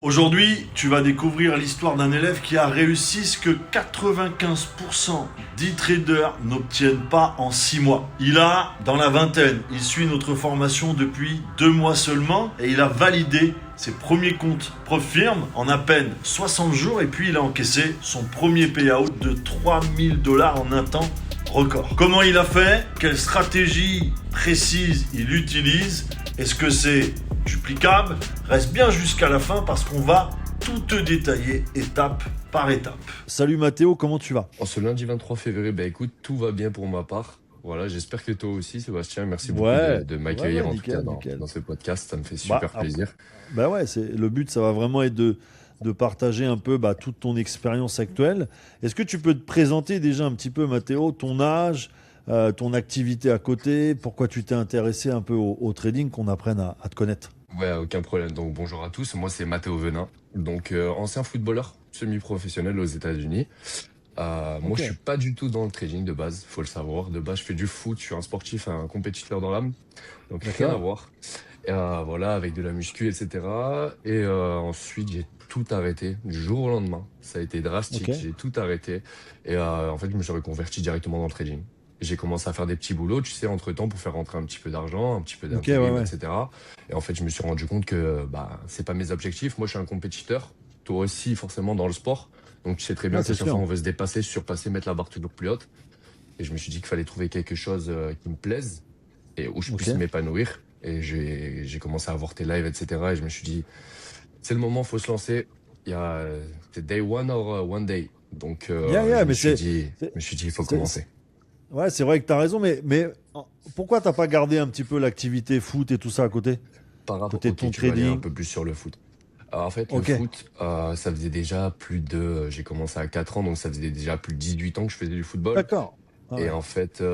Aujourd'hui, tu vas découvrir l'histoire d'un élève qui a réussi ce que 95% d'e-traders n'obtiennent pas en 6 mois. Il a dans la vingtaine, il suit notre formation depuis 2 mois seulement et il a validé ses premiers comptes Profirm en à peine 60 jours et puis il a encaissé son premier payout de $3000 en un temps record. Comment il a fait? Quelle stratégie précise il utilise? Est-ce que c'est duplicable? Reste bien jusqu'à la fin parce qu'on va tout te détailler étape par étape. Salut Mathéo, comment tu vas? En ce lundi 23 février, écoute, tout va bien pour ma part. Voilà, j'espère que toi aussi, Sébastien. Merci beaucoup de m'accueillir en nickel, tout cas dans ce podcast. Ça me fait super plaisir. Le but, ça va vraiment être de partager un peu toute ton expérience actuelle. Est-ce que tu peux te présenter déjà un petit peu, Mathéo, ton âge, ton activité à côté, pourquoi tu t'es intéressé un peu au trading, qu'on apprenne à te connaître? Ouais, aucun problème. Donc bonjour à tous, moi c'est Mathéo Venin, donc ancien footballeur semi-professionnel aux États-Unis. Moi je suis pas du tout dans le trading de base, faut le savoir. De base je fais du foot, je suis un sportif, un compétiteur dans l'âme, donc rien à voir. Et, voilà, avec de la muscu, etc. Et ensuite j'ai tout arrêté du jour au lendemain. Ça a été drastique, j'ai tout arrêté. Et en fait je me suis reconverti directement dans le trading. J'ai commencé à faire des petits boulots, tu sais, entre-temps pour faire rentrer un petit peu d'argent, un petit peu d'intérim, etc. Et en fait, je me suis rendu compte que c'est pas mes objectifs. Moi, je suis un compétiteur. Toi aussi, forcément, dans le sport. Donc, tu sais très bien que chaque fois, on veut se dépasser, surpasser, mettre la barre toujours plus haute. Et je me suis dit qu'il fallait trouver quelque chose qui me plaise et où je puisse m'épanouir. Et j'ai commencé à voir tes lives, etc. Et je me suis dit, c'est le moment, faut se lancer. C'est day one or one day. Donc, je me suis dit, il faut commencer. Ouais, c'est vrai que tu as raison, mais pourquoi t'as pas gardé un petit peu l'activité foot et tout ça à côté? Par rapport au ton trading, un peu plus sur le foot. Alors, en fait, le foot, ça faisait déjà j'ai commencé à 4 ans, donc ça faisait déjà plus de 18 ans que je faisais du football. D'accord. Et en fait,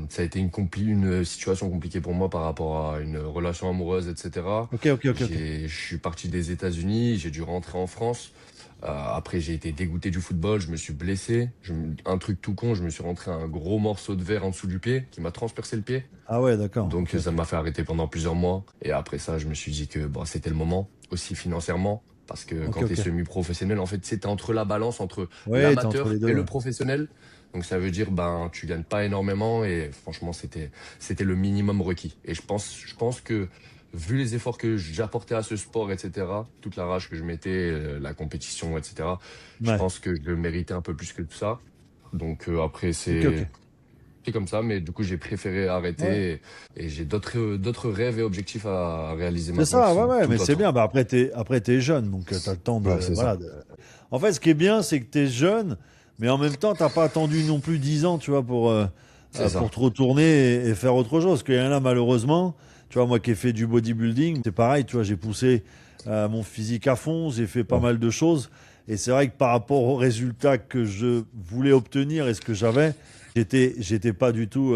ça a été une situation compliquée pour moi par rapport à une relation amoureuse, etc. Je suis parti des États-Unis, j'ai dû rentrer en France. Après, j'ai été dégoûté du football, je me suis blessé. Un truc tout con, je me suis rentré un gros morceau de verre en dessous du pied qui m'a transpercé le pied. Ah ouais, d'accord. Donc ça m'a fait arrêter pendant plusieurs mois. Et après ça, je me suis dit que c'était le moment, aussi financièrement. Parce que quand tu es semi-professionnel, en fait, c'était entre la balance entre l'amateur et le professionnel. Donc ça veut dire tu gagnes pas énormément et franchement c'était le minimum requis. Et je pense que vu les efforts que j'apportais à ce sport, etc., toute la rage que je mettais, la compétition, etc., je pense que je le méritais un peu plus que tout ça. Donc après c'est comme ça, mais du coup j'ai préféré arrêter et j'ai d'autres rêves et objectifs à réaliser maintenant. C'est ça, mais c'est bien. Après t'es jeune, donc t'as le temps de. En fait, ce qui est bien, c'est que t'es jeune, mais en même temps t'as pas attendu non plus 10 ans, tu vois, pour te retourner et faire autre chose. Parce qu'il y en a malheureusement, tu vois, moi qui ai fait du bodybuilding, c'est pareil, tu vois, j'ai poussé mon physique à fond, j'ai fait pas mal de choses, et c'est vrai que par rapport aux résultats que je voulais obtenir et ce que j'avais, j'étais pas du tout,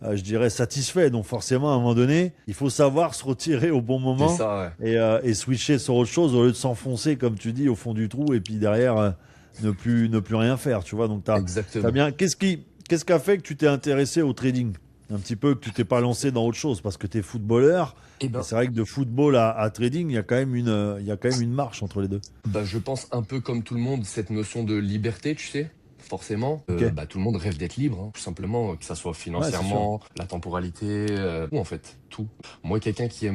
je dirais, satisfait. Donc forcément, à un moment donné, il faut savoir se retirer au bon moment et switcher sur autre chose au lieu de s'enfoncer, comme tu dis, au fond du trou et puis derrière ne plus rien faire. Tu vois, donc t'as bien. Qu'est-ce qui a fait que tu t'es intéressé au trading? Un petit peu, que tu t'es pas lancé dans autre chose parce que tu es footballeur. Et c'est vrai que de football à trading, il y a quand même une marche entre les deux. Je pense un peu comme tout le monde, cette notion de liberté, tu sais. Forcément, tout le monde rêve d'être libre, tout simplement, que ça soit financièrement, la temporalité, tout en fait, tout. Moi, quelqu'un qui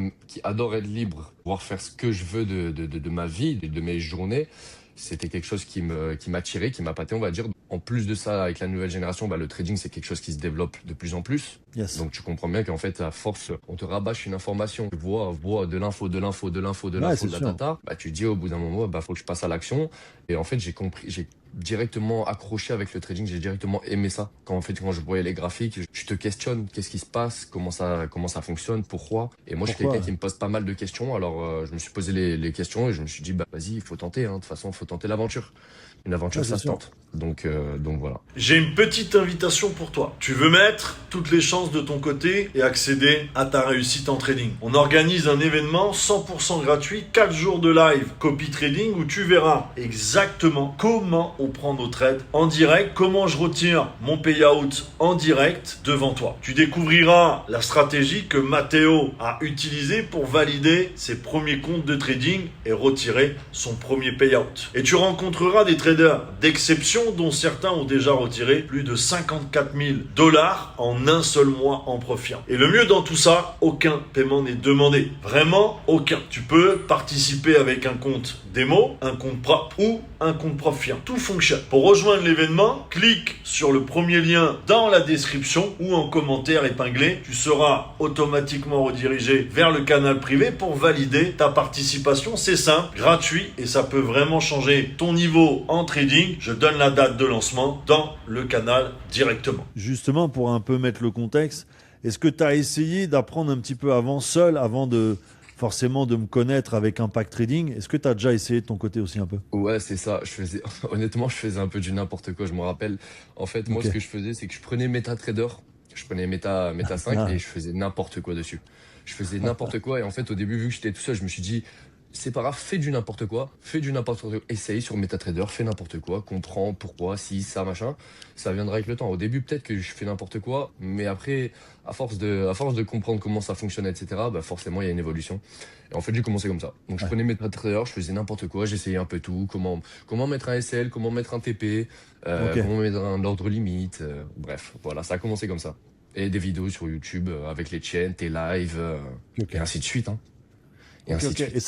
adore être libre, pouvoir faire ce que je veux de ma vie, de mes journées, c'était quelque chose qui m'attirait, qui m'appâtait, on va dire. En plus de ça, avec la nouvelle génération, le trading, c'est quelque chose qui se développe de plus en plus. Donc tu comprends bien qu'en fait, à force, on te rabâche une information. Tu vois de l'info, tu dis au bout d'un moment, faut que je passe à l'action. Et en fait, j'ai directement accroché avec le trading, j'ai directement aimé ça. Quand je voyais les graphiques, je te questionne, qu'est-ce qui se passe, comment ça fonctionne, pourquoi. Et moi, je suis quelqu'un qui me pose pas mal de questions. Alors, je me suis posé les questions et je me suis dit, vas-y, il faut tenter. De toute façon, il faut tenter l'aventure. Une aventure, ça se tente. Donc voilà. J'ai une petite invitation pour toi. Tu veux mettre toutes les chances de ton côté et accéder à ta réussite en trading. On organise un événement 100% gratuit, 4 jours de live copy trading où tu verras exactement comment on prend nos trades en direct. Comment je retire mon payout en direct devant toi. Tu découvriras la stratégie que Matteo a utilisée pour valider ses premiers comptes de trading et retirer son premier payout. Et tu rencontreras des traders d'exception dont certains ont déjà retiré plus de 54 000 $ en un seul mois en profit. Et le mieux dans tout ça, aucun paiement n'est demandé. Vraiment aucun. Tu peux participer avec un compte démo, un compte propre ou un compte profit. Tout fonctionne. Pour rejoindre l'événement, clique sur le premier lien dans la description ou en commentaire épinglé. Tu seras automatiquement redirigé vers le canal privé pour valider ta participation. C'est simple, gratuit et ça peut vraiment changer ton niveau en trading. Je donne la date de lancement dans le canal directement. Justement, pour un peu mettre le contexte, est-ce que tu as essayé d'apprendre un petit peu avant, seul, avant de forcément de me connaître avec Impact Trading? Est-ce que tu as déjà essayé de ton côté aussi un peu? Ouais, c'est ça. Honnêtement, je faisais un peu du n'importe quoi. Je me rappelle. En fait, moi, ce que je faisais, c'est que je prenais MetaTrader, je prenais Meta 5 et je faisais n'importe quoi dessus. Je faisais n'importe quoi et en fait, au début, vu que j'étais tout seul, je me suis dit, c'est pas grave, fais du n'importe quoi, essaye sur MetaTrader, fais n'importe quoi, comprends pourquoi, si, ça, machin, ça viendra avec le temps. Au début, peut-être que je fais n'importe quoi, mais après, à force de comprendre comment ça fonctionne, etc., bah forcément, il y a une évolution. Et en fait, j'ai commencé comme ça. Donc, je prenais MetaTrader, je faisais n'importe quoi, j'essayais un peu tout, comment mettre un SL, comment mettre un TP, comment mettre un ordre limite, bref, voilà, ça a commencé comme ça. Et des vidéos sur YouTube avec les chaînes, tes lives, et ainsi de suite, hein. Et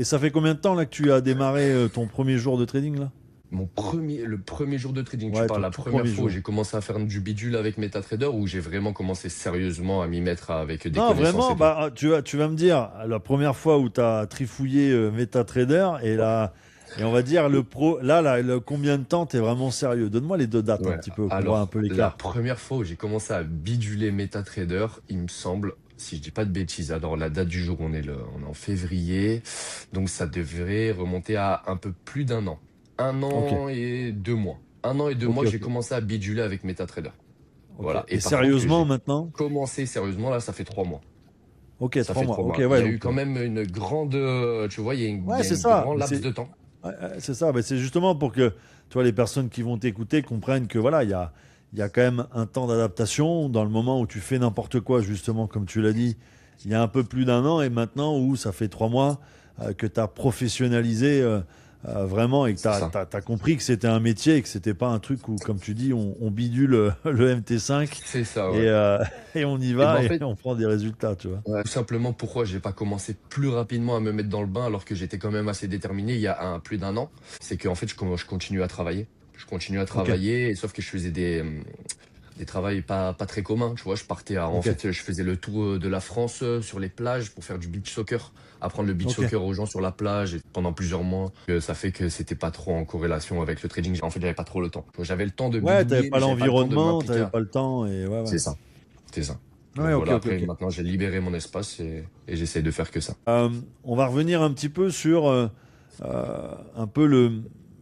ça fait combien de temps là que tu as démarré ton premier jour de trading là? Le premier jour de trading, tu parles la première fois où j'ai commencé à faire du bidule avec MetaTrader, où j'ai vraiment commencé sérieusement à m'y mettre avec des connaissances. Non, vraiment, tu vas me dire, la première fois où tu as trifouillé MetaTrader et là, et on va dire combien de temps tu es vraiment sérieux? Donne-moi les deux dates un petit peu, pour voir un peu l'écart. La première fois où j'ai commencé à biduler MetaTrader, il me semble, si je dis pas de bêtises, alors la date du jour, on est en février, donc ça devrait remonter à un peu plus d'un an. Un an et 2 mois. Un an et 2 mois, j'ai commencé à biduler avec MetaTrader. Voilà. Et sérieusement maintenant? Commencé sérieusement, là, ça fait 3 mois. Ok, ça 3 fait mois. 3 mois. Okay, il y a eu quand même une grande, tu vois, il y a un grand laps de temps. C'est ça, c'est justement pour que toi, les personnes qui vont t'écouter comprennent que voilà, il y a quand même un temps d'adaptation dans le moment où tu fais n'importe quoi, justement, comme tu l'as dit, il y a un peu plus d'un an et maintenant où ça fait 3 mois que tu as professionnalisé vraiment et que tu as compris que c'était un métier et que c'était pas un truc où, comme tu dis, on bidule le MT5. C'est ça, ouais. Et on y va et on prend des résultats, tu vois. Ouais. Tout simplement, pourquoi j'ai pas commencé plus rapidement à me mettre dans le bain alors que j'étais quand même assez déterminé il y a plus d'un an, c'est qu'en fait, je continue à travailler. Je continue à travailler, sauf que je faisais des travails pas très communs, tu vois. Je partais en fait, je faisais le tour de la France sur les plages pour faire du beach soccer, apprendre le beach soccer aux gens sur la plage et pendant plusieurs mois. Ça fait que c'était pas trop en corrélation avec le trading. En fait, j'avais pas trop le temps. J'avais le temps de bidouiller, t'avais pas l'environnement, t'avais pas le temps et C'est ça. Après, maintenant, j'ai libéré mon espace et j'essaie de faire que ça. On va revenir un petit peu sur un peu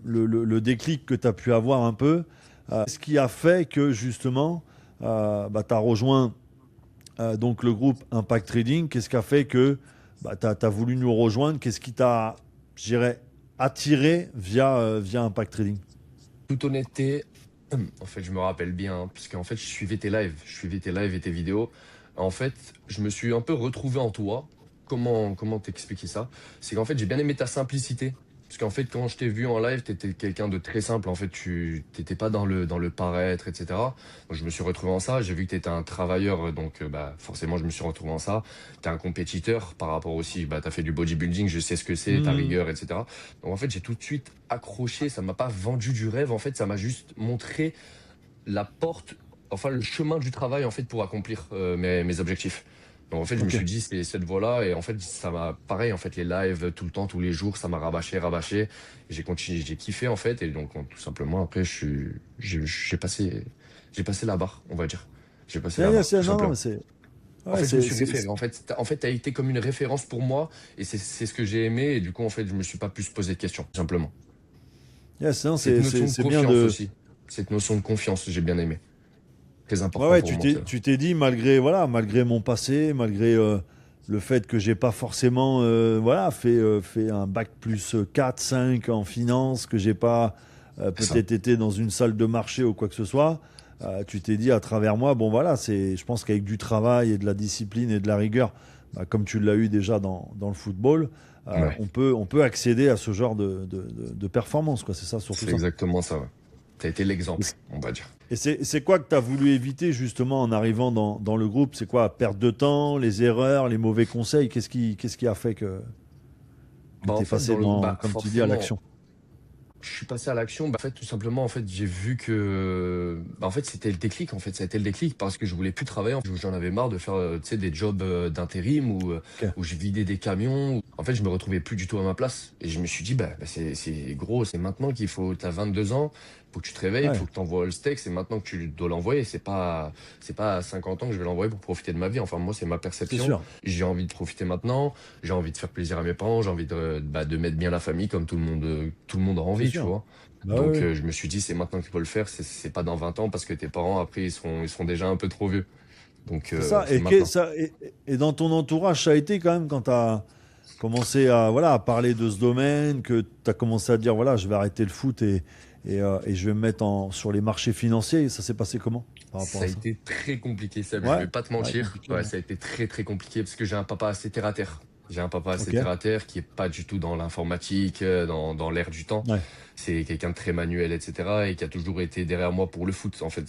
le déclic que tu as pu avoir un peu. Ce qui a fait que justement, tu as rejoint donc le groupe Impact Trading. Qu'est-ce qui a fait que tu as voulu nous rejoindre? Qu'est-ce qui t'a, je dirais, attiré via Impact Trading? Toute honnêteté, en fait, je me rappelle bien, puisqu'en fait, je suivais tes lives et tes vidéos. En fait, je me suis un peu retrouvé en toi. Comment t'expliquer ça? C'est qu'en fait, j'ai bien aimé ta simplicité. Parce qu'en fait, quand je t'ai vu en live, t'étais quelqu'un de très simple. En fait, tu t'étais pas dans le paraître, etc. Donc, je me suis retrouvé en ça. J'ai vu que t'étais un travailleur, donc forcément, je me suis retrouvé en ça. T'es un compétiteur par rapport aussi. T'as fait du bodybuilding, je sais ce que c'est, ta rigueur, etc. Donc, en fait, j'ai tout de suite accroché. Ça m'a pas vendu du rêve. En fait, ça m'a juste montré la porte, enfin le chemin du travail en fait pour accomplir mes objectifs. Donc en fait, je me suis dit, c'est cette voie-là. Et en fait, ça m'a, pareil, en fait, les lives tout le temps, tous les jours, ça m'a rabâché. Et j'ai continué, j'ai kiffé, en fait. Et donc, tout simplement, après, j'ai passé la barre, on va dire. J'ai passé la barre, tout simplement. En fait, je me suis référé. En fait, t'as été comme une référence pour moi. Et c'est ce que j'ai aimé. Et du coup, en fait, je me suis pas pu se poser de questions, tout simplement. C'est bien aussi. Cette notion de confiance, j'ai bien aimé. Très important pour moi. Tu t'es dit, malgré mon passé, malgré le fait que j'ai pas forcément fait un bac plus 4, 5 en finance, que j'ai pas peut-être été dans une salle de marché ou quoi que ce soit, tu t'es dit à travers moi, bon voilà, je pense qu'avec du travail et de la discipline et de la rigueur, comme tu l'as eu déjà dans le football, Ouais. on peut accéder à ce genre de performance, quoi. C'est ça, surtout C'est ça. exactement ça. Ouais. Tu as été l'exemple, on va dire. Et c'est quoi que tu as voulu éviter justement en arrivant dans le groupe? C'est quoi? Perte de temps, les erreurs, les mauvais conseils? Qu'est-ce qui a fait que Bah, tu en es fait, passé dans, comme tu dis, à forcément, l'action? je suis passé à l'action. Bah, en fait, tout simplement, en fait, j'ai vu que, bah, en fait, c'était le déclic. En fait, ça a été le déclic parce que je voulais plus travailler. J'en avais marre de faire, tu sais, des jobs d'intérim Ok. où je vidais des camions. En fait, je me retrouvais plus du tout à ma place. Et je me suis dit, c'est gros, c'est maintenant qu'il faut. T'as 22 ans, faut que tu te réveilles, Ouais, faut que tu envoies le steak. C'est maintenant que tu dois l'envoyer. C'est pas à 50 ans que je vais l'envoyer pour profiter de ma vie. Enfin, moi, c'est ma c'est perception. sûr. J'ai envie de profiter maintenant. J'ai envie de faire plaisir à mes parents. J'ai envie de mettre bien la famille comme tout le monde a C'est envie, tu sûr. vois. Bah Donc, oui. je me suis dit, c'est maintenant qu'il faut le faire, c'est pas dans 20 ans parce que tes parents, après, ils seront déjà un peu trop vieux. Donc, C'est ça. c'est maintenant. Et dans ton entourage, ça a été quand même quand tu as commencé à parler de ce domaine, que tu as commencé à dire, voilà, je vais arrêter le foot et je vais me mettre sur les marchés financiers. Ça s'est passé comment par rapport Ça à a ça? été très compliqué, Seb, je Ouais, vais pas te ouais, mentir. compliqué, Ouais, ouais. ça a été très très compliqué parce que j'ai un papa assez terre à terre. J'ai un papa assez Ok. terre à terre qui est pas du tout dans l'informatique, dans l'air du temps. Ouais. C'est quelqu'un de très manuel, etc. Et qui a toujours été derrière moi pour le foot, en fait. Et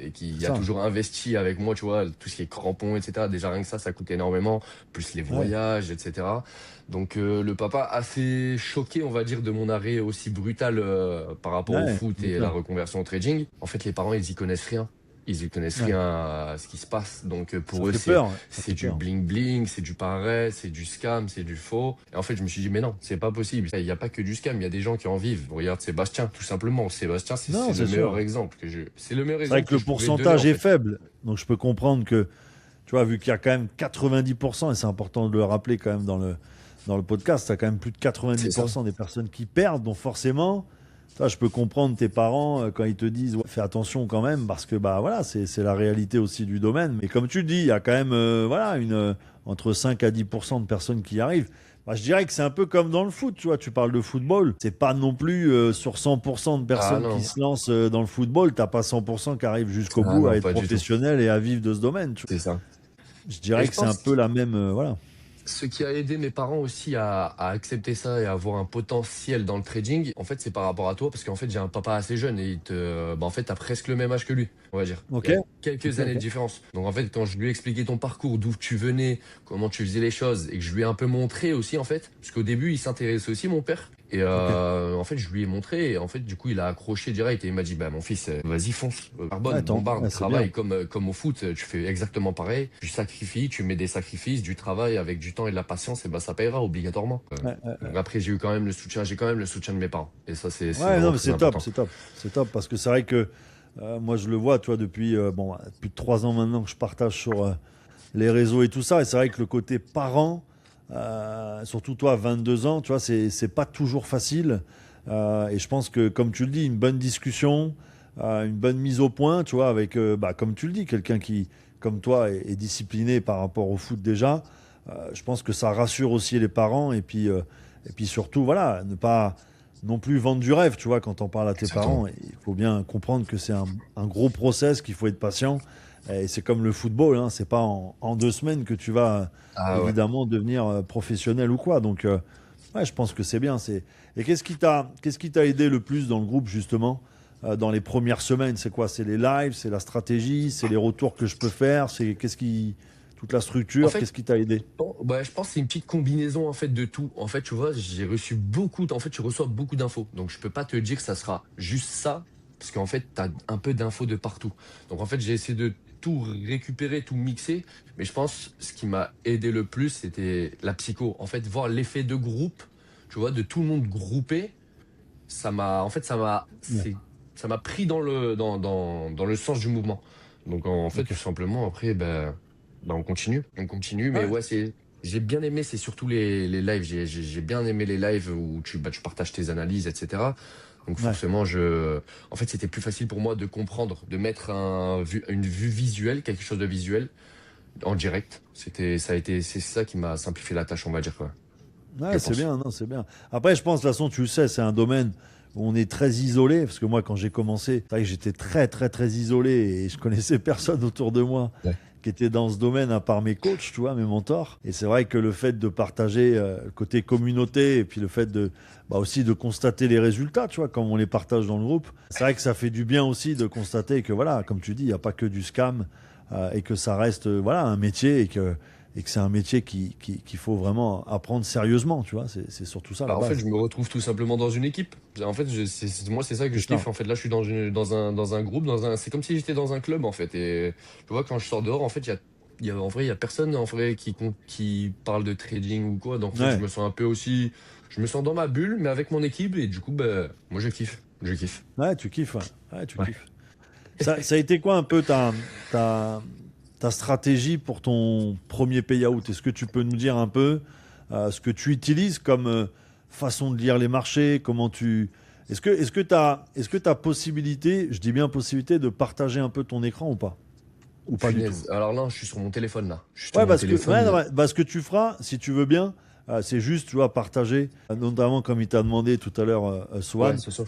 C'est qui a ça. toujours investi avec moi, tu vois, tout ce qui est crampons, etc. Déjà rien que ça coûte énormément, plus les Ouais. voyages, etc. Donc le papa assez choqué, on va dire, de mon arrêt aussi brutal par rapport au Ouais, foot et la d'accord. reconversion au trading. En fait, les parents, ils y connaissent rien. Ils y connaissent Ouais. rien à ce qui se passe. Donc Ça pour eux, fait peur, ouais. Ça c'est fait du peur. bling bling, c'est du pareil, c'est du scam, c'est du faux. Et en fait, je me suis dit, mais non, c'est pas possible. Il n'y a pas que du scam, il y a des gens qui en vivent. Regarde Sébastien, tout simplement. Sébastien, Non, c'est le c'est meilleur sûr. exemple c'est le meilleur C'est vrai exemple que que le je pouvais te donner, pourcentage en est fait. faible. Donc je peux comprendre que, tu vois, vu qu'il y a quand même 90%, et c'est important de le rappeler quand même dans le podcast, tu as quand même plus de C'est ça. 90% des personnes qui perdent. Donc forcément, ça, je peux comprendre tes parents quand ils te disent ouais, fais attention quand même, parce que bah voilà, c'est la réalité aussi du domaine. Mais comme tu le dis, il y a quand même voilà, entre 5 à 10% de personnes qui y arrivent. Bah, je dirais que c'est un peu comme dans le foot, tu vois, tu parles de football. C'est pas non plus sur 100% de Ah personnes qui non, se lancent dans le football, t'as pas 100% qui arrivent jusqu'au ah bout à non, être pas du tout. professionnels et à vivre de ce domaine. C'est ça. Je Et dirais je que c'est un pense peu la même, voilà. ce qui a aidé mes parents aussi à accepter ça et à avoir un potentiel dans le trading, en fait, c'est par rapport à toi, parce qu'en fait, j'ai un papa assez jeune et en fait, t'as presque le même âge que lui, on va dire. Il Ok, y a quelques ok, années ok. de différence. Donc, en fait, quand je lui ai expliqué ton parcours, d'où tu venais, comment tu faisais les choses, et que je lui ai un peu montré aussi, en fait, parce qu'au début, il s'intéressait aussi, mon père. Et Ok. en fait, je lui ai montré, et en fait, du coup, il a accroché direct et il m'a dit, bah, mon fils, vas-y, fonce, Ouais, carbone, ouais, bombarde, c'est bien. travaille comme au foot, tu fais exactement pareil, tu sacrifies, tu mets des sacrifices, du travail avec du temps et de la patience, et bah, ça paiera obligatoirement. Ouais, ouais. Donc après, j'ai quand même le soutien de mes parents. Et ça, c'est Ouais, non, vraiment mais très c'est top, important. c'est top. C'est top parce que c'est vrai que moi, je le vois, tu vois, depuis bon, plus de 3 ans maintenant que je partage sur les réseaux et tout ça. Et c'est vrai que le côté parent, surtout toi, 22 ans, tu vois, c'est pas toujours facile. Et je pense que, comme tu le dis, une bonne discussion, une bonne mise au point, tu vois, avec, bah, comme tu le dis, quelqu'un qui, comme toi, est discipliné par rapport au foot déjà. Je pense que ça rassure aussi les parents. Et puis surtout, voilà, ne pas non plus vendre du rêve, tu vois, quand on parle à tes Exactement. parents. Il faut bien comprendre que c'est un gros process, qu'il faut être patient. Et c'est comme le football, hein, c'est pas en 2 semaines que tu vas Ah ouais. évidemment devenir professionnel ou quoi. Donc, ouais, je pense que c'est bien. Et qu'est-ce qui t'a aidé le plus dans le groupe justement dans les premières semaines? C'est quoi? C'est les lives, c'est la stratégie, c'est les retours que je peux faire, c'est toute la En structure. fait, Qu'est-ce qui t'a aidé? bon, bah, je pense que c'est une petite combinaison en fait de tout. En fait, tu vois, j'ai reçu beaucoup. En fait, tu reçois beaucoup d'infos. Donc, je peux pas te dire que ça sera juste ça, parce qu'en fait, tu as un peu d'infos de partout. Donc, en fait, j'ai essayé de tout récupérer, tout mixer. Mais je pense ce qui m'a aidé le plus, c'était la psycho. En fait, voir l'effet de groupe, tu vois, de tout le monde groupé, en fait, Ouais. ça m'a pris dans le sens du mouvement. Donc, en fait, Ok. tout simplement, après, on continue. Mais Ouais. ouais, j'ai bien aimé, c'est surtout les lives. J'ai bien aimé les lives où tu partages tes analyses, etc. Donc, Ouais. forcément, en fait, c'était plus facile pour moi de comprendre, de mettre une vue visuelle, quelque chose de visuel, en direct. C'est ça qui m'a simplifié la tâche, on va dire, quoi. Je Ouais, c'est pense. bien, non, c'est bien. Après, je pense, de toute façon, tu le sais, c'est un domaine où on est très isolé, parce que moi, quand j'ai commencé, c'est vrai que j'étais très, très, très isolé et je connaissais personne autour de moi Ouais. qui était dans ce domaine à part mes coachs, tu vois, mes mentors. Et c'est vrai que le fait de partager le côté communauté et puis le fait de aussi de constater les résultats, tu vois, comme on les partage dans le groupe, c'est vrai que ça fait du bien aussi de constater que voilà, comme tu dis, il n'y a pas que du scam et que ça reste voilà un métier et que c'est un métier qu'il faut vraiment apprendre sérieusement, tu vois. C'est surtout ça la Bah, en fait, base. je me retrouve tout simplement dans une équipe. En fait, moi, c'est ça que C'est je ça. kiffe. En fait, là, je suis dans un groupe, c'est comme si j'étais dans un club, en fait. Et tu vois, quand je sors dehors, en fait, en vrai, il y a personne, en vrai, qui parle de trading ou quoi. Donc, en fait, je Ouais, me sens un peu aussi, je me sens dans ma bulle, mais avec mon équipe. Et du coup, bah, moi, je kiffe. Je kiffe. ouais, tu kiffes, ouais. Ouais, tu Ouais. kiffes. Ça a été quoi un peu ta, ta stratégie pour ton premier payout? Est-ce que tu peux nous dire un peu ce que tu utilises comme façon de lire les marchés? Comment tu... est-ce que t'as possibilité, je dis bien possibilité, de partager un peu ton écran ou pas? Ou pas du tout? Punaise. Alors là, je suis sur mon téléphone, là. Je suis sur Ouais, mon ouais, non, téléphone. ouais, ce que tu feras, si tu veux bien, c'est juste, tu vois, partager, notamment comme il t'a demandé tout à l'heure, Ouais, Swan. c'est ça.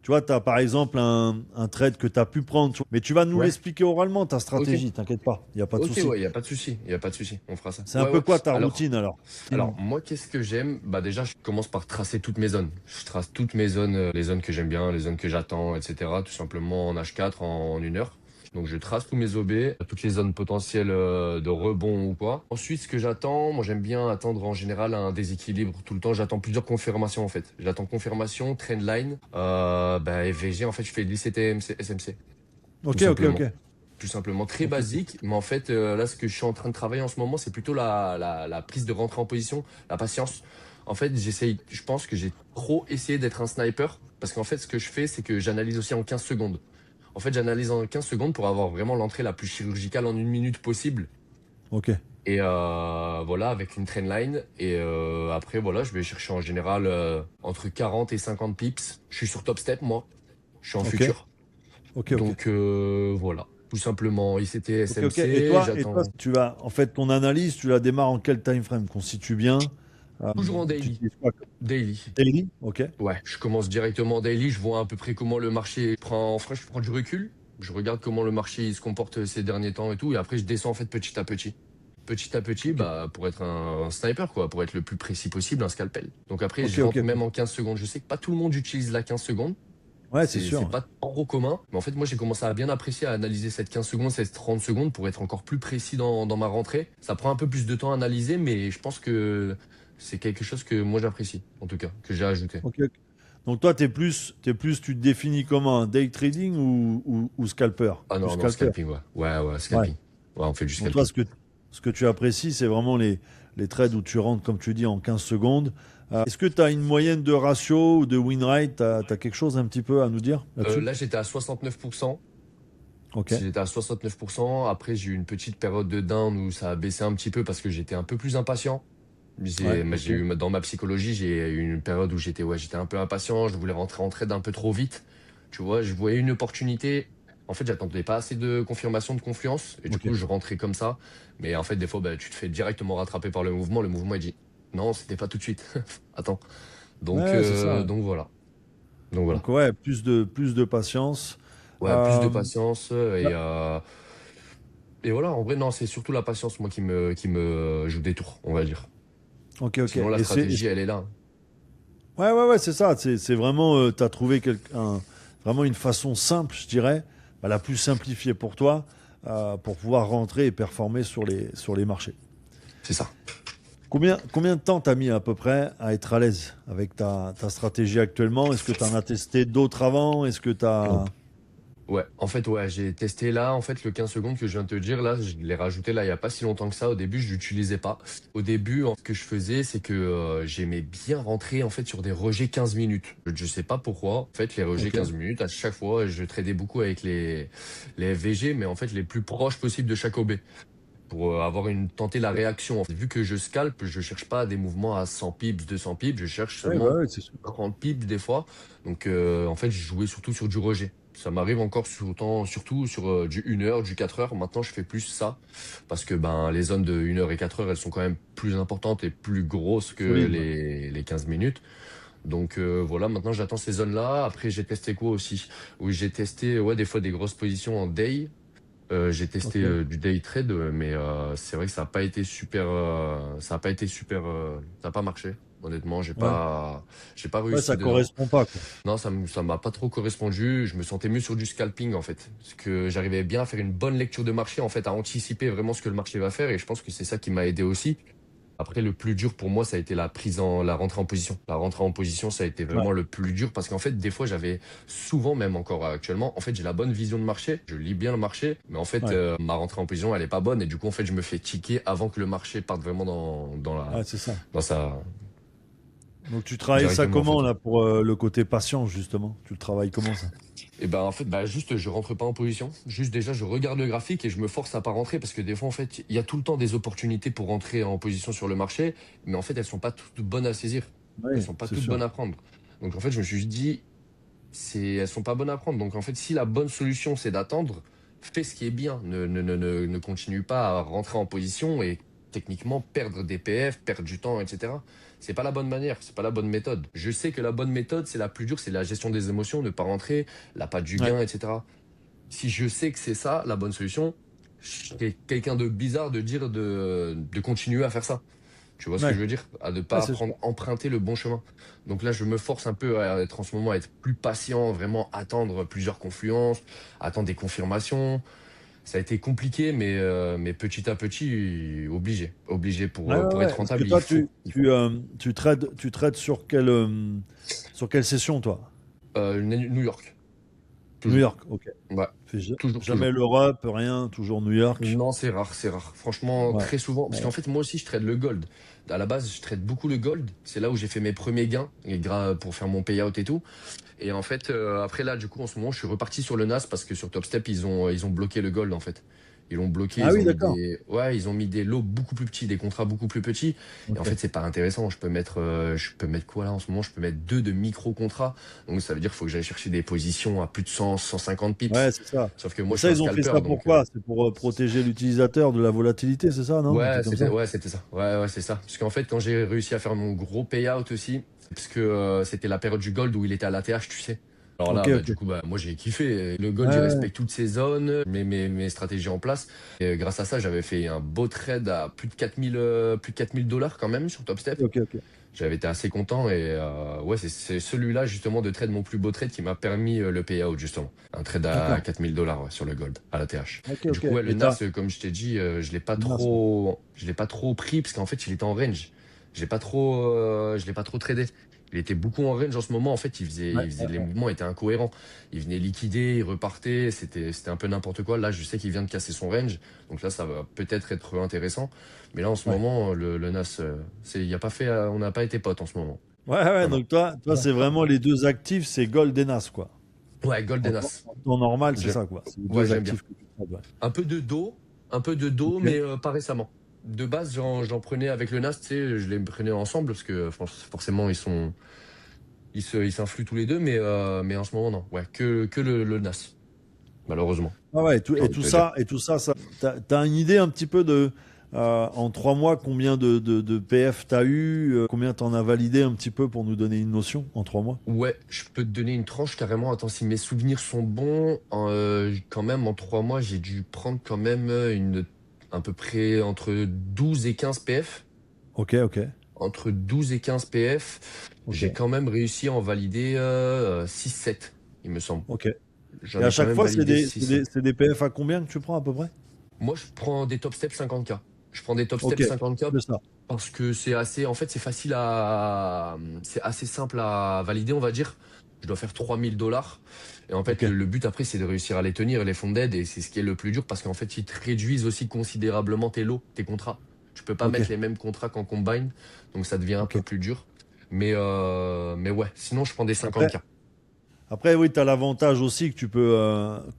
Tu vois, tu as par exemple un trade que tu as pu prendre, mais tu vas nous Ouais. l'expliquer oralement, ta Ok. stratégie, t'inquiète pas, il n'y a pas de Ok, souci. ouais, il n'y a pas de souci. Il n'y a pas de souci. On fera ça. C'est un Ouais, peu ouais. quoi ta Alors, routine alors? Alors, Dis-nous. moi, qu'est-ce que j'aime? Bah, déjà, je commence par tracer toutes mes zones. Je trace toutes mes zones, les zones que j'aime bien, les zones que j'attends, etc. Tout simplement en H4 en 1 heure. Donc, je trace tous mes OB, toutes les zones potentielles de rebond ou quoi. Ensuite, ce que j'attends, moi, j'aime bien attendre en général un déséquilibre tout le temps. J'attends plusieurs confirmations, en fait. J'attends confirmation, trendline, bah, FVG, en fait, je fais l'ICT, SMC, tout Ok, ok, ok. simplement. Tout simplement, très Ok, basique. Mais en fait, là, ce que je suis en train de travailler en ce moment, c'est plutôt la prise de rentrée en position, la patience. En fait, je pense que j'ai trop essayé d'être un sniper. Parce qu'en fait, ce que je fais, c'est que j'analyse aussi en 15 secondes. En fait, j'analyse en 15 secondes pour avoir vraiment l'entrée la plus chirurgicale en 1 minute possible. ok, Et voilà, avec une trendline. Et après, voilà, je vais chercher en général entre 40 et 50 pips. Je suis sur Top Step, moi. Je suis en ok, futur. ok, ok. Donc voilà, tout simplement ICT, Ok, ok. SMC, Et toi, j'attends tu vas, en fait, ton analyse, tu la démarres en quel time frame? Constitue bien. toujours en Tu daily. utilises quoi? Daily. Daily? Ok. Ouais, je commence directement en daily, je vois à peu près comment le marché prend. En vrai, je prends du recul, je regarde comment le marché il se comporte ces derniers temps et tout, et après je descends en fait petit à petit. Petit à petit, Ok, bah, pour être un sniper, quoi, pour être le plus précis possible, un scalpel. Donc après, ok, je ok, rentre même ok. en 15 secondes. Je sais que pas tout le monde utilise la 15 secondes. Ouais, c'est C'est sûr. pas en gros commun. Mais en fait, moi, j'ai commencé à bien apprécier, à analyser cette 15 secondes, cette 30 secondes pour être encore plus précis dans ma rentrée. Ça prend un peu plus de temps à analyser, mais je pense que c'est quelque chose que moi, j'apprécie, en tout cas, que j'ai ajouté. Ok, ok. Donc toi, tu te définis comment un day trading ou scalper? Ah Plus non, non, scalper. scalping, ouais. Ouais, ouais, Ouais. scalping. Ouais, on fait du Donc toi, scalping. ce que tu apprécies, c'est vraiment les trades où tu rentres, comme tu dis, en 15 secondes. Est-ce que tu as une moyenne de ratio ou de win rate? Tu as quelque chose un petit peu à nous dire là-dessus? Là, j'étais à 69%. Ok. J'étais à 69%. Après, j'ai eu une petite période de down où ça a baissé un petit peu parce que j'étais un peu plus impatient. Ouais, J'ai ok. eu, dans ma psychologie, j'ai eu une période où j'étais un peu impatient, je voulais rentrer en trade un peu trop vite. Tu vois, je voyais une opportunité. En fait, j'attendais pas assez de confirmation de confiance et du Ok. coup, je rentrais comme ça. Mais en fait, des fois, bah, tu te fais directement rattraper par le mouvement. Le mouvement, il dit non, c'était pas tout de suite. Attends. Ouais, c'est ça. Donc voilà. Donc voilà. Donc ouais, plus de patience. Ouais, plus de Euh, patience et voilà. En vrai, non, c'est surtout la patience, moi, qui me joue des tours, on va dire. ok, ok. Sinon, la stratégie, elle est là. Ouais, ouais, ouais, c'est ça. C'est vraiment, tu as trouvé vraiment une façon simple, je dirais, la plus simplifiée pour toi, pour pouvoir rentrer et performer sur les marchés. C'est ça. Combien de temps t'as mis à peu près à être à l'aise avec ta stratégie actuellement? Est-ce que tu en as testé d'autres avant? Est-ce que tu as... Ouais, en fait, ouais, j'ai testé là, en fait, le 15 secondes que je viens de te dire, là, je l'ai rajouté là, il y a pas si longtemps que ça. Au début, je l'utilisais pas. Au début, ce que je faisais, c'est que j'aimais bien rentrer, en fait, sur des rejets 15 minutes. Je sais pas pourquoi. En fait, les rejets Ok, 15 minutes, à chaque fois, je tradais beaucoup avec les FVG, mais en fait, les plus proches possibles de chaque OB. Pour tenter la réaction. Vu que je scalpe, je cherche pas des mouvements à 100 pips, 200 pips, je cherche ouais, bah seulement ouais, c'est sûr. 30 pips des fois. Donc en fait, je jouais surtout sur du rejet. Ça m'arrive encore surtout sur du 1 heure, du 4 heures. Maintenant, je fais plus ça parce que ben les zones de 1 heure et 4 heures, elles sont quand même plus importantes et plus grosses que Solide, ouais. les 15 minutes. Donc voilà, maintenant j'attends ces zones-là. Après, j'ai testé quoi aussi? Oui, j'ai testé des fois des grosses positions en day. J'ai testé Ok. du day trade, mais c'est vrai que ça n'a pas été super, ça a pas été super, ça n'a pas marché. Honnêtement, Ouais. j'ai pas Ouais, réussi ça dedans. correspond pas, quoi. Non, ça m'a pas trop correspondu. Je me sentais mieux sur du scalping en fait, parce que j'arrivais bien à faire une bonne lecture de marché en fait, à anticiper vraiment ce que le marché va faire, et je pense que c'est ça qui m'a aidé aussi. Après, le plus dur pour moi, ça a été la rentrée en position. La rentrée en position, ça a été Ouais. vraiment le plus dur parce qu'en fait, des fois, j'avais souvent, même encore actuellement, en fait, j'ai la bonne vision de marché, je lis bien le marché, mais en fait, Ouais. ma rentrée en position, elle est pas bonne et du coup, en fait, je me fais ticker avant que le marché parte vraiment Ouais, c'est ça. dans sa, Donc tu travailles ça directement, en comment fait. là pour le côté patience justement? Tu le travailles comment ça? Et ben en fait, bah juste je rentre pas en position. Juste déjà je regarde le graphique et je me force à pas rentrer parce que des fois en fait il y a tout le temps des opportunités pour rentrer en position sur le marché, mais en fait elles sont pas toutes bonnes à saisir. Elles Oui, sont pas c'est toutes sûr. bonnes à prendre. Donc en fait je me suis dit elles sont pas bonnes à prendre. Donc en fait si la bonne solution c'est d'attendre, fais ce qui est bien. Ne continue pas à rentrer en position et techniquement perdre des PF, perdre du temps, etc. C'est pas la bonne manière, c'est pas la bonne méthode. Je sais que la bonne méthode, c'est la plus dure, c'est la gestion des émotions, ne pas rentrer, la patte du Ouais. gain, etc. Si je sais que c'est ça, la bonne solution, je serais quelqu'un de bizarre de dire de continuer à faire ça. Tu vois ce que je Ouais. veux dire? À ne Ouais, pas c'est sûr. apprendre, emprunter le bon chemin. Donc là, je me force un peu à être en ce moment, à être plus patient, vraiment attendre plusieurs confluences, attendre des confirmations. Ça a été compliqué, mais petit à petit, obligé. Obligé Ouais, ouais, pour être ouais. Parce que rentable, il toi, faut. Il faut. tu trades sur quelle session, toi? New York, New toujours. York, ok. Ouais, toujours, Jamais toujours. l'Europe, rien, toujours New York. Non, c'est rare, c'est rare. Franchement, Ouais. très souvent. Parce qu'en Ouais. fait, moi aussi, je trade le gold. À la base, je trade beaucoup le gold. C'est là où j'ai fait mes premiers gains pour faire mon payout et tout. Et en fait, après là, du coup, en ce moment, je suis reparti sur le NAS parce que sur Top Step, ils ont bloqué le gold en fait. Ils l'ont bloqué, Ah oui, d'accord. ils ont mis des lots beaucoup plus petits, des contrats beaucoup plus petits. Et en Ok. fait, c'est pas intéressant. Je peux mettre quoi là en ce moment? Je peux mettre deux de micro-contrats. Donc ça veut dire qu'il faut que j'aille chercher des positions à plus de 100, 150 Ouais, pips. c'est ça. Sauf que Et moi, je ça, suis un ils ont fait scalper, ça donc pourquoi? C'est pour protéger l'utilisateur de la volatilité, c'est ça, non? Un truc comme ça? c'était ça. Ouais, c'est ça. Parce qu'en fait, quand j'ai réussi à faire mon gros payout aussi, parce que c'était la période du gold où il était à l'ATH, tu sais. Alors Ok, là, bah, du ok. coup, bah, moi j'ai kiffé. Le gold, Ouais, il ouais. respecte toutes ses zones, mes stratégies en place. Et grâce à ça, j'avais fait un beau trade à plus de 4000 dollars quand même sur Top Step. Ok, ok. J'avais été assez content et ouais, c'est celui-là justement de trade, mon plus beau trade qui m'a permis le payout justement. Un trade à D'accord. 4000 dollars sur le gold à la TH. Ok, Et du ok. coup, ouais, le Et t'as NAS, comme je t'ai dit, Nas, ouais. je l'ai pas trop pris parce qu'en fait, il était en range. Je l'ai pas trop tradé. Il était beaucoup en range en ce moment. En fait, Ouais, les ouais, mouvements étaient incohérents. Il venait liquider, il repartait. C'était un peu n'importe quoi. Là, je sais qu'il vient de casser son range. Donc là, ça va peut-être être intéressant. Mais là, en ce ouais. moment, le NAS, il a pas fait, on n'a pas été potes en ce moment. Ouais, ouais, Non, non. donc toi, c'est vraiment les deux actifs, c'est Gold et Nas, quoi. Ouais, Golden As. En temps normal, c'est J'aime, ça, quoi. C'est les ouais, deux j'aime bien. actifs que tu trades, ouais. Un peu de dos, Ok. mais pas récemment. De base, j'en prenais avec le NAS, tu sais, je les prenais ensemble parce que forcément, ils s'influent tous les deux, mais en ce moment, non. Ouais, que le NAS, malheureusement, Ah ouais, j'ai envie de te dire. et tout ça, t'as une idée un petit peu en 3 mois, combien de PF t'as eu, combien t'en as validé un petit peu pour nous donner une notion en 3 mois? Ouais, je peux te donner une tranche carrément. Attends, si mes souvenirs sont bons, quand même, en 3 mois, j'ai dû prendre quand même à peu près entre 12 et 15 PF. Ok, ok, Entre 12 et 15 PF, ok, j'ai quand même réussi à en valider 6-7, il me semble. ok. J'en Et à ai quand chaque même fois, validé 6-7. c'est des PF à combien que tu prends à peu près? Moi, je prends des top steps 50K. Je prends des top Ok, steps 50K c'est ça. parce que en fait, c'est assez simple à valider, on va dire. Je dois faire 3000 dollars. Et en fait, Ok, le but après, c'est de réussir à les tenir, les fonds d'aide. Et c'est ce qui est le plus dur parce qu'en fait, ils te réduisent aussi considérablement tes lots, tes contrats. Tu peux pas ok, mettre les mêmes contrats qu'en combine. Donc, ça devient un ok. peu plus dur. Mais ouais, sinon, je prends des Après, 50K. après, oui, tu as l'avantage aussi que tu peux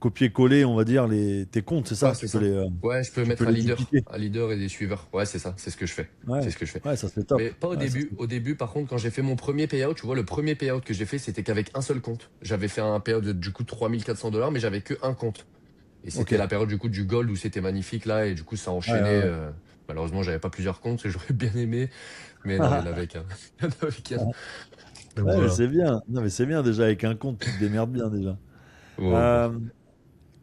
copier-coller, on va dire, tes comptes, c'est Ouais, ça? c'est ça. Ouais, je peux Tu peux mettre les dupliquer. un leader et des suiveurs. Ouais, c'est ça. C'est ce que je fais. Ouais, C'est ce que je fais. ouais, ça c'est top. Mais pas au Ouais, ça, début. Au début, par contre, quand j'ai fait mon premier payout, tu vois, le premier payout que j'ai fait, c'était qu'avec un seul compte. J'avais fait un payout du coup de 3400 dollars, mais j'avais que un compte. Et ok. c'était la période du coup du gold où c'était magnifique là, et du coup ça Ouais, ouais, enchaînait. ouais. Malheureusement, j'avais pas plusieurs comptes, j'aurais bien aimé, mais non, il y en avait qu'un. Il y en avait qu'un. Donc Ouais, mais voilà. c'est bien. Non, mais c'est bien déjà avec un compte, tu te démerdes bien déjà. Ouais, bon. Euh,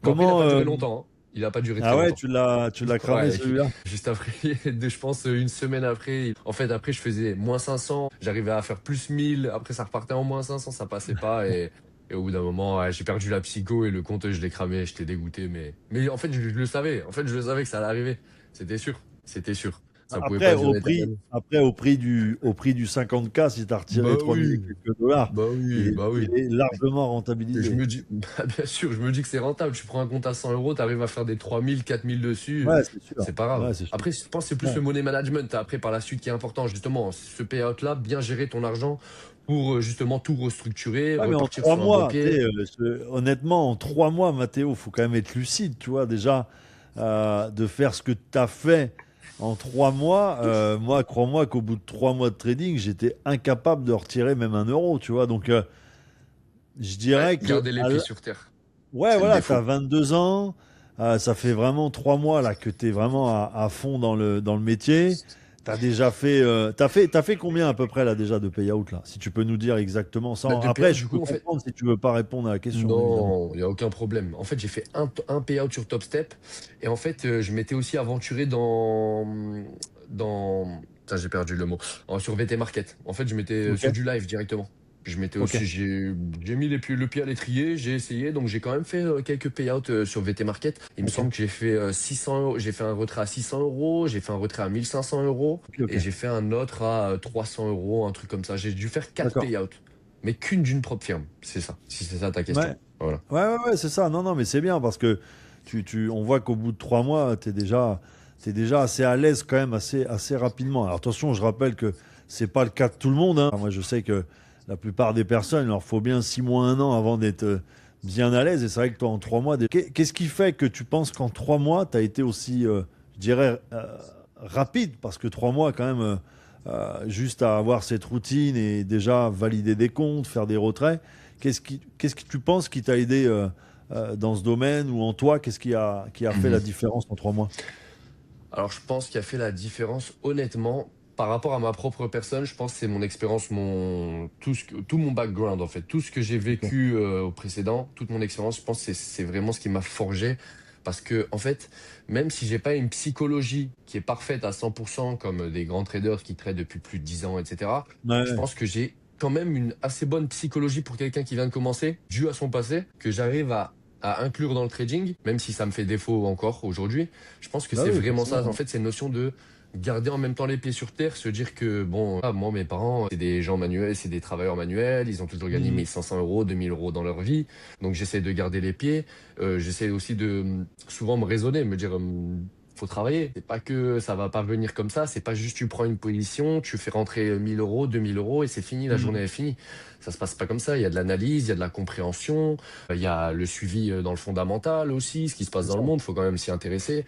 Bon, après, il n'a comment pas duré longtemps, hein. Il n'a pas duré très Ah ouais, longtemps. tu l'as cramé Ouais, celui-là. juste après, je pense une semaine après. En fait, après, je faisais -500, j'arrivais à faire +1000, après ça repartait en -500, ça passait pas. Et au bout d'un moment, ouais, j'ai perdu la psycho et le compte, je l'ai cramé, j'étais dégoûté. Mais en fait, je le savais. En fait, je le savais que ça allait arriver. C'était sûr. C'était sûr. Ça pouvait Après, pas au durer prix, éternellement. après, au prix du 50K, si tu as retiré Bah 3000 et oui, quelques dollars, bah oui, il est, bah oui. il est largement Et je rentabilisé. me dis, bah bien sûr, je me dis que c'est rentable. Tu prends un compte à 100 euros, tu arrives à faire des 3000, 4000 dessus, Ouais, c'est sûr. c'est pas grave. Ouais, c'est sûr. Après, je pense que c'est plus Ouais. le money management après par la suite qui est important, justement. Ce payout-là, bien gérer ton argent pour justement tout restructurer, Ouais, mais en repartir trois sur un bon mois, tu pied. sais, honnêtement, en 3 mois, Mathéo, faut quand même être lucide, tu vois, déjà, de faire ce que tu as fait en 3 mois. Moi, crois-moi qu'au bout de 3 mois de trading, j'étais incapable de retirer même 1 euro, tu vois. Donc, je Ouais, dirais que, garder les pieds sur terre, ouais, c'est le voilà, tu as défaut. 22 ans, ça fait vraiment 3 mois là que tu es vraiment à fond dans le métier. T'as fait combien à peu près là déjà de payout là? Si tu peux nous dire exactement Bah, sans. de Après, payout, je du peux coup, en fait, comprendre si tu veux pas répondre à la question, évidemment. non, il n'y a aucun problème. En fait, j'ai fait un payout sur Top Step et en fait, je m'étais aussi aventuré dans, putain, j'ai perdu le mot. Sur VT Market. En fait, je m'étais Ok, sur du live directement. Je m'étais ok, aussi, j'ai mis le pied à l'étrier, j'ai essayé, donc j'ai quand même fait quelques payouts sur VT Market. Il me ok, semble que j'ai fait 600 euros, j'ai fait un retrait à 600 euros, j'ai fait un retrait à 1500 euros ok, ok. et j'ai fait un autre à 300 euros, un truc comme ça. J'ai dû faire 4 D'accord. payouts, mais qu'une d'une propre firme. C'est ça, si c'est ça ta question. Ouais, Voilà. ouais, ouais, ouais, c'est ça. Non, non, mais c'est bien parce que on voit qu'au bout de 3 mois, t'es déjà assez à l'aise quand même assez rapidement. Alors attention, je rappelle que c'est pas le cas de tout le monde, hein. Moi, je sais que la plupart des personnes, il leur faut bien 6 mois, 1 an avant d'être bien à l'aise. Et c'est vrai que toi, en 3 mois, qu'est-ce qui fait que tu penses qu'en 3 mois, tu as été aussi, je dirais, rapide? Parce que 3 mois, quand même, juste à avoir cette routine et déjà valider des comptes, faire des retraits. Qu'est-ce que tu penses qui t'a aidé dans ce domaine ou en toi? Qu'est-ce qui a fait la Mhm. différence en 3 mois? Alors, je pense qu'il a fait la différence, honnêtement, par rapport à ma propre personne. Je pense que c'est mon expérience, tout mon background, en fait. Tout ce que j'ai Ok. vécu au précédent, toute mon expérience, je pense que c'est vraiment ce qui m'a forgé. Parce que, en fait, même si j'ai pas une psychologie qui est parfaite à 100%, comme des grands traders qui tradent depuis plus de 10 ans, etc., je Ouais, pense que j'ai quand même une assez bonne psychologie pour quelqu'un qui vient de commencer, dû à son passé, que j'arrive à inclure dans le trading, même si ça me fait défaut encore aujourd'hui. Je pense que bah c'est oui, vraiment ça. En forcément. fait, c'est une notion de garder en même temps les pieds sur terre, se dire que, bon, moi, mes parents, c'est des gens manuels, c'est des travailleurs manuels, ils ont toujours gagné Mhm. 1500 euros, 2000 euros dans leur vie. Donc, j'essaie de garder les pieds. J'essaie aussi de souvent me raisonner, me dire, faut travailler. C'est pas que ça va pas venir comme ça. C'est pas juste tu prends une position, tu fais rentrer 1000 euros, 2000 euros et c'est fini, la journée Mhm. est finie. Ça se passe pas comme ça. Il y a de l'analyse, il y a de la compréhension, il y a le suivi dans le fondamental aussi, ce qui se passe C'est dans ça, le monde. Faut quand même s'y intéresser.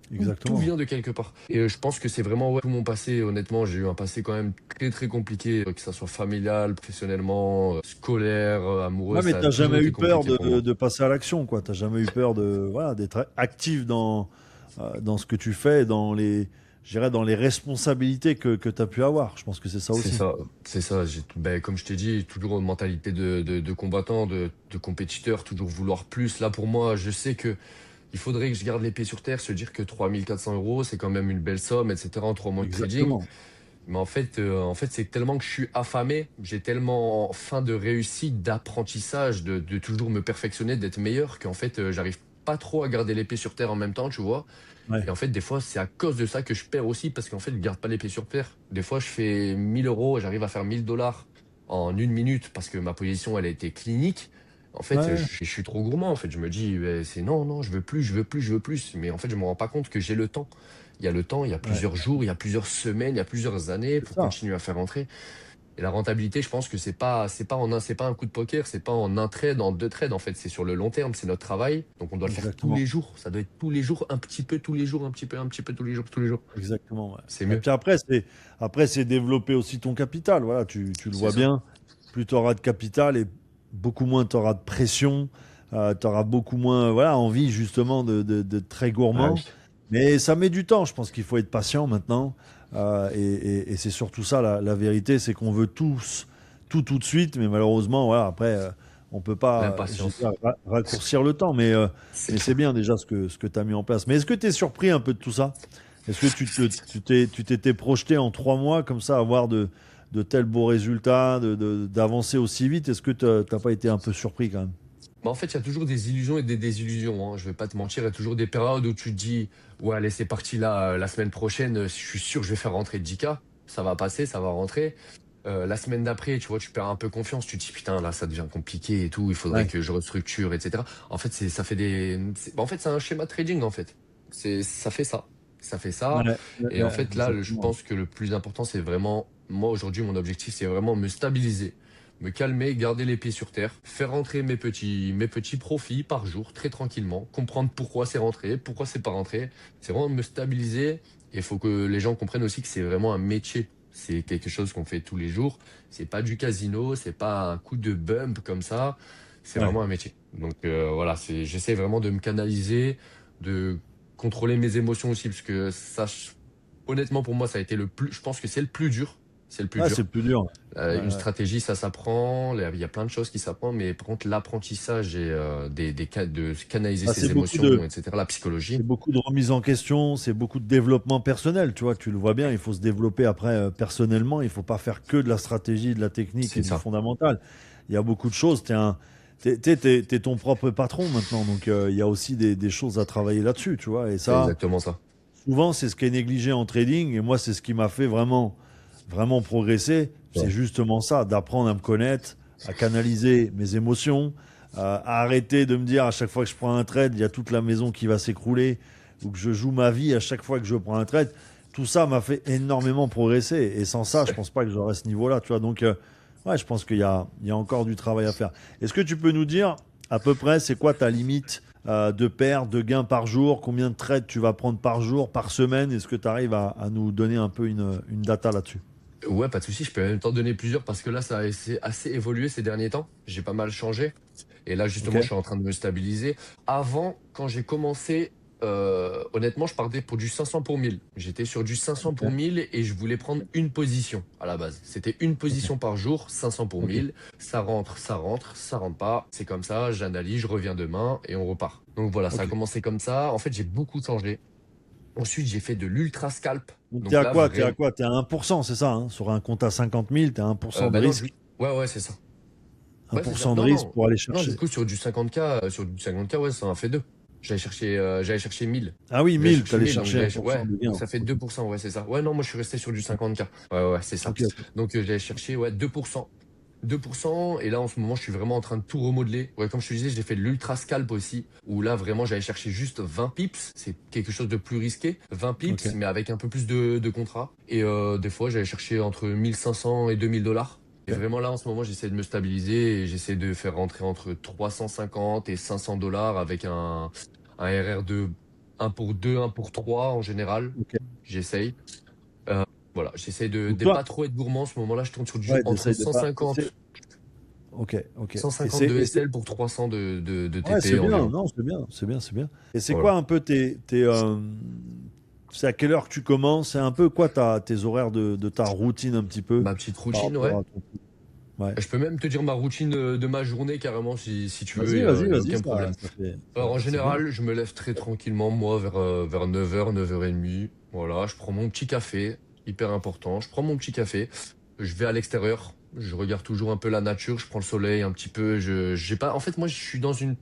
Tout exactement. vient de quelque part. Et je pense que c'est vraiment ouais, tout mon passé. Honnêtement, j'ai eu un passé quand même très très compliqué, que ça soit familial, professionnellement, scolaire, amoureux. Ouais, mais Ça a t'as toujours jamais été eu peur compliqué de, pour moi. de passer à l'action, quoi. T'as jamais eu peur de, voilà, d'être actif dans ce que tu fais, je dirais, dans les responsabilités que tu as pu avoir. Je pense que c'est ça C'est aussi. ça, c'est ça. Ben, comme je t'ai dit, toujours une mentalité de combattant, de compétiteur, toujours vouloir plus. Là, pour moi, je sais que il faudrait que je garde les pieds sur terre, se dire que 3400 euros, c'est quand même une belle somme, etc. en 3 mois de trading. Exactement. Mais en fait, c'est tellement que je suis affamé, j'ai tellement faim de réussite, d'apprentissage, de toujours me perfectionner, d'être meilleur, qu'en fait, j'arrive pas trop à garder les pieds sur terre en même temps, tu vois. Et Ouais. en fait, des fois, c'est à cause de ça que je perds aussi, parce qu'en fait, je garde pas les pieds sur terre. Des fois, je fais 1000 euros, j'arrive à faire 1000 dollars en 1 minute, parce que ma position, elle a été clinique. En fait, Ouais. je suis trop gourmand. En fait, je me dis, c'est non, non, je veux plus, je veux plus, je veux plus. Mais en fait, je me rends pas compte que j'ai le temps. Il y a le temps, il y a Ouais. plusieurs jours, il y a plusieurs semaines, il y a plusieurs années C'est pour ça. continuer à faire rentrer. Et la rentabilité, je pense que c'est pas un coup de poker, c'est pas en un trade, en deux trades. En fait, c'est sur le long terme, c'est notre travail. Donc, on doit le faire tous Exactement. les jours. Ça doit être tous les jours, un petit peu, tous les jours, un petit peu, tous les jours, tous les jours. Exactement. C'est Ouais. Et mieux. puis après, c'est développer aussi ton capital. Voilà, tu le C'est vois ça. bien. Plus tu auras de capital et beaucoup moins tu auras de pression. Tu auras beaucoup moins, voilà, envie justement de très Ah gourmand. oui. Mais ça met du temps. Je pense qu'il faut être patient maintenant. Et c'est surtout ça la vérité, c'est qu'on veut tous tout de suite, mais malheureusement, voilà, après, on peut pas L'impatience. raccourcir le temps, C'est mais c'est clair. bien déjà ce que tu as mis en place. Mais est-ce que tu es surpris un peu de tout ça? Est-ce que tu t'étais projeté en 3 mois comme ça, avoir de tels beaux résultats, d'avancer aussi vite? Est-ce que tu n'as pas été un peu surpris quand même? Bah, en fait, il y a toujours des illusions et des désillusions, hein. Je vais pas te mentir, il y a toujours des périodes où tu te dis, ouais, allez, c'est parti là, la semaine prochaine, je suis sûr que je vais faire rentrer 10K. Ça va passer, ça va rentrer. La semaine d'après, tu vois, tu perds un peu confiance. Tu te dis, putain, là, ça devient compliqué et tout. Il faudrait Ouais, que je restructure, etc. En fait, ça fait en fait, c'est un schéma de trading, en fait. Ça fait ça. Ça fait ça. ouais, ouais, Et en ouais, fait, là, je exactement. pense que le plus important, c'est vraiment, moi, aujourd'hui, mon objectif, c'est vraiment me stabiliser, me calmer, garder les pieds sur terre, faire rentrer mes petits profits par jour, très tranquillement, comprendre pourquoi c'est rentré, pourquoi c'est pas rentré. C'est vraiment me stabiliser. Et il faut que les gens comprennent aussi que c'est vraiment un métier. C'est quelque chose qu'on fait tous les jours. C'est pas du casino, c'est pas un coup de bump comme ça. C'est Ouais. vraiment un métier. Donc voilà, j'essaie vraiment de me canaliser, de contrôler mes émotions aussi, parce que ça, honnêtement, pour moi, ça a été le plus. Je pense que c'est le plus dur. C'est le plus Ah, c'est dur. le plus dur. Ouais, Une ouais. stratégie, ça s'apprend. Il y a plein de choses qui s'apprennent, mais par contre, l'apprentissage et des cas de canaliser Bah, ses émotions, etc., la psychologie, c'est beaucoup de remise en question, c'est beaucoup de développement personnel. Tu vois, tu le vois bien, il faut se développer après personnellement. Il faut pas faire que de la stratégie, de la technique et c'est du ça. fondamental. Il y a beaucoup de choses. T'es ton propre patron maintenant, donc il y a aussi des choses à travailler là-dessus, tu vois. Et C'est ça, exactement ça. souvent, c'est ce qui est négligé en trading. Et moi, c'est ce qui m'a fait vraiment progresser. C'est Ouais. justement ça, d'apprendre à me connaître, à canaliser mes émotions, à arrêter de me dire à chaque fois que je prends un trade, il y a toute la maison qui va s'écrouler, ou que je joue ma vie à chaque fois que je prends un trade. Tout ça m'a fait énormément progresser. Et sans ça, je pense pas que j'aurais ce niveau-là, tu vois. Donc, ouais, je pense il y a encore du travail à faire. Est-ce que tu peux nous dire à peu près c'est quoi ta limite de pertes, de gains par jour? Combien de trades tu vas prendre par jour, par semaine? Est-ce que tu arrives à nous donner un peu une data là-dessus? Ouais, pas de souci, je peux même t'en donner plusieurs parce que là, ça a assez évolué ces derniers temps. J'ai pas mal changé. Et là, Ok. justement, je suis en train de me stabiliser. Avant, quand j'ai commencé, honnêtement, je partais pour du 500 pour 1000. J'étais sur du 500 pour Ok. 1000 et je voulais prendre une position à la base. C'était une Ok. position par jour, 500 pour Ok. 1000. Ça rentre pas. C'est comme ça, j'analyse, je reviens demain et on repart. Donc voilà, ça a Ok. commencé comme ça. En fait, j'ai beaucoup changé. Ensuite, j'ai fait de l'ultra scalp. Donc, t'es Donc à là, quoi? T'es à vraiment, quoi? T'es à 1%, c'est ça, hein? Sur un compte à 50 000, t'es à 1% de bah non, risque. ouais, ouais, c'est ça. un Ouais, c'est pour ça. cent de Non, risque non. pour aller Non, du chercher. coup, sur du 50K, ouais, ça en fait deux. J'avais cherché 1000. Ah oui, J'avais 1000, cherché t'allais 1000, donc chercher 1% ouais, de donc gain. ça fait Ok. 2%, ouais, c'est ça. Ouais, non, moi, je suis resté sur du 50K. Ouais, ouais, c'est ça. Ok. Ok. Donc, j'avais cherché, ouais, 2%. 2%, et là, en ce moment, je suis vraiment en train de tout remodeler. Ouais, comme je te disais, j'ai fait de l'ultra scalp aussi, où là, vraiment, j'allais chercher juste 20 pips. C'est quelque chose de plus risqué. 20 Ok. pips, mais avec un peu plus de contrats. Et des fois, j'allais chercher entre 1500 et 2000 $. Et Ok. vraiment là, en ce moment, j'essaie de me stabiliser et j'essaie de faire rentrer entre 350 et 500 $ avec un RR de un pour 2, un pour 3 en général. Ok. J'essaye. Euh, voilà, j'essaie Donc de toi, pas trop être gourmand. En ce moment-là, je tourne sur ouais, entre t'essayes de pas. 150, Ok. Ok. 150 de Et c'est. SL pour 300 de Ouais, c'est TP bien. environ. Non, c'est bien. C'est bien. C'est bien. Et c'est quoi Voilà. un peu c'est à quelle heure que tu commences? C'est un peu quoi tes horaires de ta routine un petit peu Ma petite par routine, rapport ouais. à ton. Ouais. Je peux même te dire ma routine de ma journée carrément si tu veux, Vas-y, vas-y, y a vas-y. aucun problème. Alors en C'est bien. général, je me lève très tranquillement, moi, vers 9h, 9h30. Voilà, je prends mon petit café, hyper important. Je prends mon petit café, je vais à l'extérieur, je regarde toujours un peu la nature, je prends le soleil un petit peu. J'ai pas, en fait, moi, je suis dans une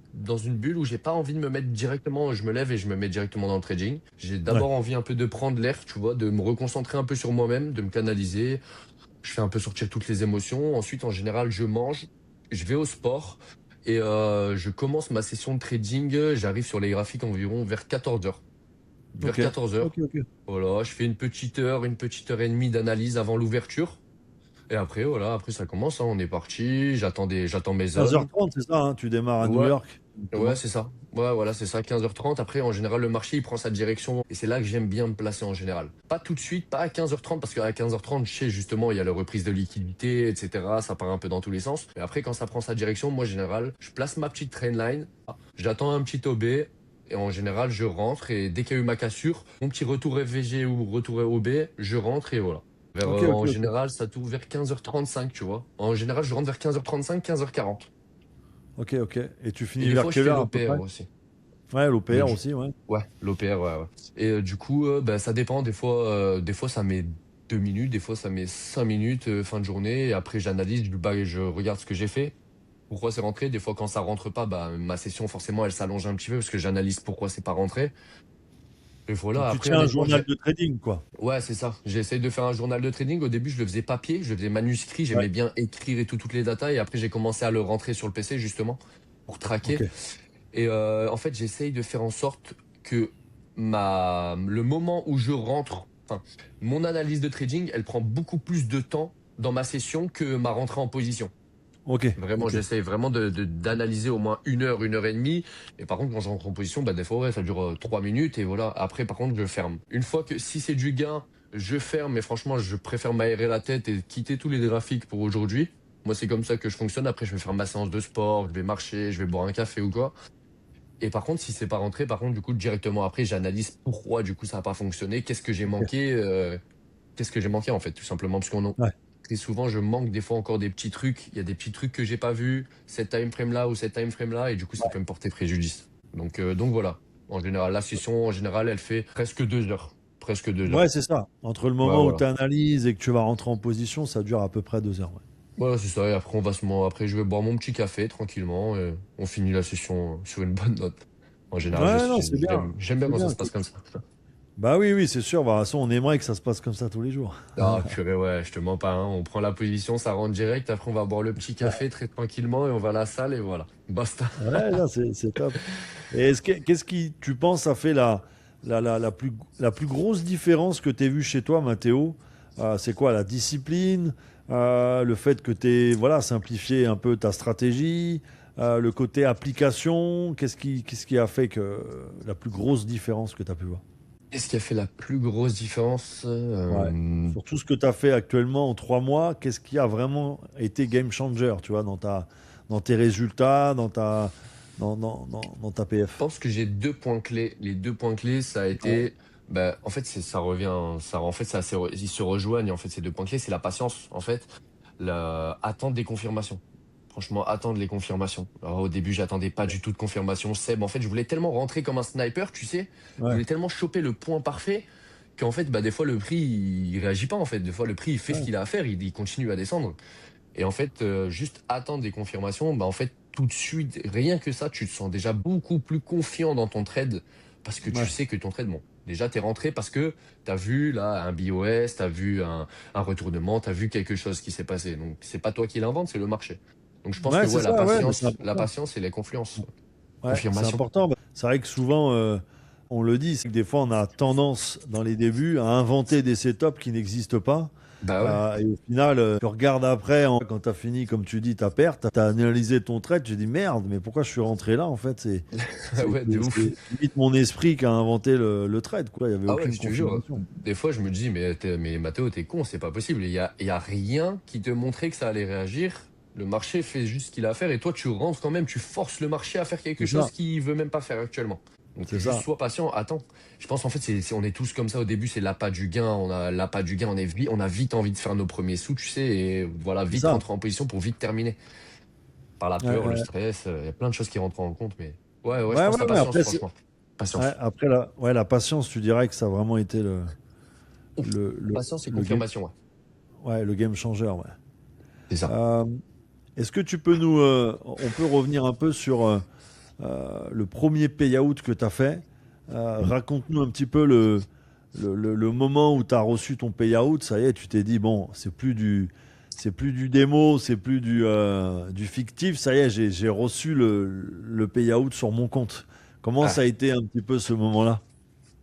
bulle où j'ai pas envie de me mettre directement, je me lève et je me mets directement dans le trading. J'ai Ouais. d'abord envie un peu de prendre l'air, tu vois, de me reconcentrer un peu sur moi-même, de me canaliser. Je fais un peu sortir toutes les émotions. Ensuite, en général, je mange, je vais au sport et je commence ma session de trading. J'arrive sur les graphiques environ vers 14 heures. Vers Ok. 14 Ok. heures. Ok. Voilà, je fais une petite heure et demie d'analyse avant l'ouverture. Et après, voilà, après ça commence, hein, on est parti. J'attends mes hommes. 15h30, c'est ça, hein, tu démarres à New Ouais, York, ouais, exactement. c'est ça. Ouais, voilà, c'est ça, 15h30. Après, en général, le marché, il prend sa direction. Et c'est là que j'aime bien me placer en général. Pas tout de suite, pas à 15h30, parce qu'à 15h30, je sais justement, il y a la reprise de liquidité, etc. Ça part un peu dans tous les sens. Mais après, quand ça prend sa direction, moi, en général, je place ma petite trendline. J'attends un petit OB. Et en général, je rentre. Et dès qu'il y a eu ma cassure, mon petit retour FVG ou retour OB, je rentre et voilà. Ok, ok, En ok. général, ça tourne vers 15h35, tu vois. En général, je rentre vers 15h35, 15h40. Ok, ok. Et tu Et finis des vers fois, je quelle fais heure à peu près? l'OPR aussi. Ouais, Mais l'OPR du aussi, ouais. Ouais, l'OPR, ouais, ouais. Et du coup, bah, ça dépend. Des fois, ça met 2 minutes, des fois, ça met 5 minutes, fin de journée. Et après, j'analyse, bah, je regarde ce que j'ai fait. Pourquoi c'est rentré? Des fois, quand ça rentre pas, bah, ma session, forcément, elle s'allonge un petit peu parce que j'analyse pourquoi c'est pas rentré. Et Donc voilà. tu Après, tiens un honnêtement, journal de trading, quoi. ouais, c'est ça. J'essaye de faire un journal de trading. Au début, je le faisais papier, je le faisais manuscrit. Ouais. J'aimais bien écrire et tout, toutes les datas. Et après, j'ai commencé à le rentrer sur le PC, justement, pour Ok. traquer. Et en fait, j'essaye de faire en sorte que le moment où je rentre, enfin, mon analyse de trading, elle prend beaucoup plus de temps dans ma session que ma rentrée en position. Ok. Vraiment, Ok. j'essaye vraiment d'analyser au moins 1 heure et demie. Et par contre, quand je rentre en position, bah, des fois, ouais, ça dure 3 minutes. Et voilà. Après, par contre, je ferme. Une fois que si c'est du gain, je ferme. Mais franchement, je préfère m'aérer la tête et quitter tous les graphiques pour aujourd'hui. Moi, c'est comme ça que je fonctionne. Après, je vais faire ma séance de sport, je vais marcher, je vais boire un café ou quoi. Et par contre, si c'est pas rentré, par contre, du coup, directement après, j'analyse pourquoi, du coup, ça n'a pas fonctionné. Ok. Qu'est-ce que j'ai manqué, en fait, tout simplement. Parce Ouais. très souvent, je manque des fois encore des petits trucs. Il y a des petits trucs que j'ai pas vus, cette time frame là ou cette time frame là, et du coup, ça peut me porter préjudice. Donc voilà. En général, la session, en général, elle fait presque 2 heures. Presque deux Ouais, heures. c'est ça. Entre le Ouais, moment où voilà. tu analyses et que tu vas rentrer en position, ça dure à peu près 2 heures. Ouais, Voilà, c'est ça. Et après, après, je vais boire mon petit café tranquillement et on finit la session sur une bonne note. En général, ouais, non, c'est bien. j'aime bien C'est quand ça bien. se passe comme ça. Bah oui, oui, c'est sûr. Bah, de toute façon, on aimerait que ça se passe comme ça tous les jours. Ah, purée, ouais, je te mens pas, hein. On prend la position, ça rentre direct. Après, on va boire le petit café très tranquillement et on va à la salle et voilà. Basta. Ouais, non, c'est top. Et qu'est-ce qui, tu penses, a fait la plus grosse différence que tu as vue chez toi, Mathéo? C'est quoi, la discipline, le fait que tu aies voilà, simplifié un peu ta stratégie, le côté application? Qu'est-ce qui a fait que la plus grosse différence que tu as pu voir? Qu'est-ce qui a fait la plus grosse différence? Ouais. Sur tout ce que tu as fait actuellement en 3 mois, qu'est-ce qui a vraiment été game changer, tu vois, dans tes résultats, dans ta Je PF? pense que j'ai 2 points clés. Les 2 points clés, ça a Ouais. été, bah, en fait, ça revient, en fait, ils se rejoignent. En fait, ces 2 points clés, c'est la patience. En fait, attendre des confirmations. Franchement, attendre les confirmations. Alors, au début, j'attendais pas du tout de confirmation. Seb, en fait, je voulais tellement rentrer comme un sniper, tu sais. Je Ouais. voulais tellement choper le point parfait qu'en fait, bah, des fois, le prix, il réagit pas, en fait. Des fois, le prix, il fait ce Ouais. qu'il a à faire, il continue à descendre. Et en fait, juste attendre des confirmations, bah en fait, tout de suite, rien que ça, tu te sens déjà beaucoup plus confiant dans ton trade parce que tu Ouais. sais que ton trade, bon, déjà, t'es rentré parce que t'as vu là un BOS, t'as vu un retournement, t'as vu quelque chose qui s'est passé. Donc, c'est pas toi qui l'invente, c'est le marché. Donc, je pense que Ouais, c'est ouais, ça, ouais, mais c'est la important. patience et les confiances, Ouais, c'est confirmation. important. C'est vrai que souvent, on le dit, c'est que des fois, on a tendance, dans les débuts, à inventer des setups qui n'existent pas. Bah ouais, Et au final, tu regardes après, quand tu as fini, comme tu dis, ta perte, tu as analysé ton trade, tu dis merde, mais pourquoi je suis rentré là en fait? ouais, de ouf. C'est limite mon esprit qui a inventé le trade, quoi. Il n'y avait Ah ouais, aucune je te jure. confirmation. Des fois, je me dis, mais Mathéo, t'es con, c'est pas possible. Il y a rien qui te montrait que ça allait réagir. Le marché fait juste ce qu'il a à faire et toi, tu rentres quand même, tu forces le marché à faire quelque C'est chose ça, qu'il veut même pas faire actuellement. Donc, c'est juste ça. sois patient, attends. Je pense en fait, on est tous comme ça au début, c'est l'appât du gain. On a l'appât du gain, on a vite envie de faire nos premiers sous, tu sais, et voilà, C'est vite ça. rentrer en position pour vite terminer. Par la Ouais, peur, le stress, il y a plein de choses qui rentrent en compte, mais ouais, je ouais, pense ouais, la ouais, patience, après, franchement. ouais, Patience. après la patience, tu dirais que ça a vraiment été Ouf. le, le, Patience et le game, confirmation, ouais. ouais, le game changer. Ouais. C'est ça. Euh, Est-ce que tu peux on peut revenir un peu sur le premier payout que tu as fait? Raconte-nous un petit peu le moment où tu as reçu ton payout. Ça y est, tu t'es dit, bon, c'est plus du démo, c'est plus du fictif. Ça y est, j'ai reçu le payout sur mon compte. Comment ça a Ah. été un petit peu ce moment-là?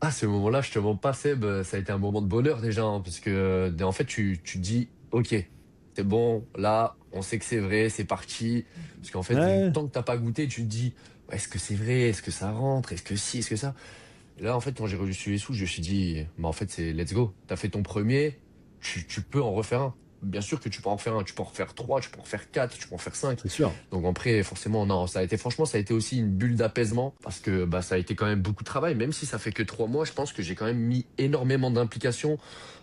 Ah, ce moment-là, je te mens pas, Seb, ça a été un moment de bonheur déjà, hein, parce que en fait, tu te dis, ok, c'est bon, là, on sait que c'est vrai, c'est parti. Parce qu'en fait, Ouais, tant que t'as pas goûté, tu te dis, ouais, est-ce que c'est vrai, est-ce que ça rentre, est-ce que si, est-ce que ça. Et là, en fait, quand j'ai reçu les sous, je me suis dit, bah en fait, c'est let's go. T'as fait ton premier, tu peux en refaire un. bien sûr que tu peux en faire un, tu peux en faire trois, tu peux en faire quatre, tu peux en faire cinq. C'est sûr. Donc après, forcément, non, franchement, ça a été aussi une bulle d'apaisement parce que bah, ça a été quand même beaucoup de travail. Même si ça fait que 3 mois, je pense que j'ai quand même mis énormément d'implications.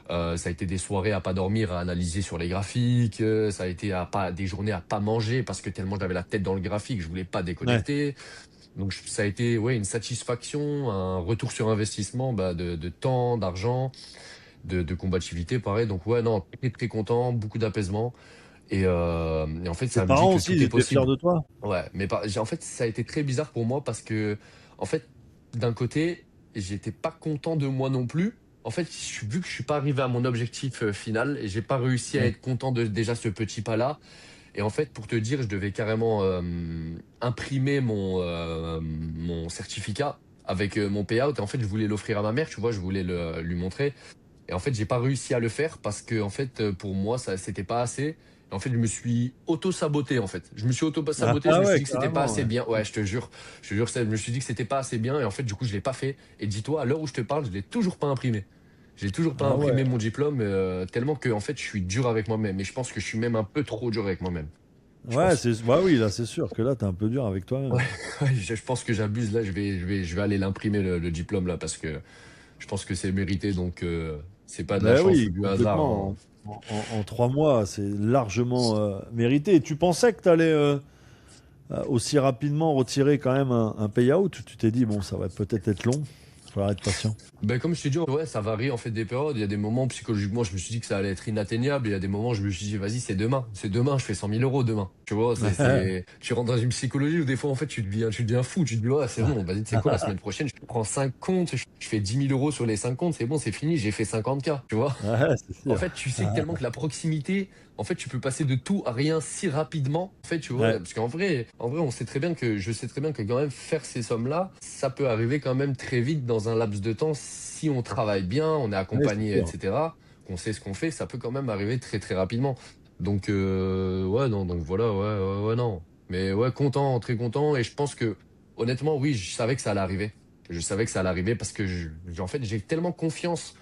Ça a été des soirées à pas dormir, à analyser sur les graphiques. Ça a été des journées à pas manger parce que tellement j'avais la tête dans le graphique, je voulais pas Ouais. déconnecter. Donc ça a été ouais, une satisfaction, un retour sur investissement bah, de temps, d'argent, de combativité, pareil. Donc ouais, non, très très content, beaucoup d'apaisement. Et en fait, Tes ça me dit parents que aussi, tout ils est étaient fiers possible. de toi? Ouais, mais en fait, ça a été très bizarre pour moi parce que, en fait, d'un côté, j'étais pas content de moi non plus. En fait, vu que je suis pas arrivé à mon objectif final et j'ai pas réussi à Ouais. être content de déjà ce petit pas-là. Et en fait, pour te dire, je devais carrément imprimer mon certificat avec mon payout. Et en fait, je voulais l'offrir à ma mère, tu vois, je voulais lui montrer. Et en fait, j'ai pas réussi à le faire parce que, en fait, pour moi, ça, c'était pas assez. Et en fait, je me suis auto-saboté, en fait. Je me suis auto-saboté, je Ah me suis ouais, dit que c'était pas carrément, assez ouais. bien. Ouais, je te jure, je me suis dit que c'était pas assez bien. Et en fait, du coup, je l'ai pas fait. Et dis-toi, à l'heure où je te parle, je l'ai toujours pas imprimé. J'ai toujours pas Ah ouais. imprimé mon diplôme, tellement que, en fait, je suis dur avec moi-même. Et je pense que je suis même un peu trop dur avec moi-même. Je Ouais, pense. bah oui, là, c'est sûr que là, t'es un peu dur avec toi-même. Ouais, ouais, je pense que j'abuse. Là, je vais aller l'imprimer, le diplôme, là, parce que je pense que c'est mérité. Donc, c'est pas de la Ben chance ou oui, du hasard, hein. complètement. En 3 mois, c'est largement mérité. Et tu pensais que tu allais aussi rapidement retirer quand même un payout? Tu t'es dit, bon, ça va peut-être être long. Il faudra être patient. Ben, comme je t'ai dit, ouais, ça varie en fait des périodes. Il y a des moments, psychologiquement, je me suis dit que ça allait être inatteignable. Il y a des moments, je me suis dit, vas-y, c'est demain. C'est demain, je fais 100 000 euros demain. Tu vois, tu rentres dans une psychologie où des fois, en fait, tu deviens fou. Tu te dis, ouais, c'est bon, vas-y, tu sais quoi, la semaine prochaine, je prends 5 comptes, je fais 10 000 euros sur les 5 comptes, c'est bon, c'est fini, j'ai fait 50K, tu vois. Ouais, c'est En sûr. fait, tu sais tellement que la proximité, en fait, tu peux passer de tout à rien si rapidement. En fait, tu vois, Ouais, parce je sais très bien que quand même faire ces sommes-là, ça peut arriver quand même très vite dans un laps de temps si on travaille bien, on est ouais, c'est accompagné, sûr. etc. Qu'on sait ce qu'on fait, ça peut quand même arriver très très rapidement. Donc ouais, non, donc voilà, ouais, ouais, ouais, non. Mais ouais, content, très content. Et je pense que honnêtement, oui, je savais que ça allait arriver. Je savais que ça allait arriver parce que en fait, j'ai tellement confiance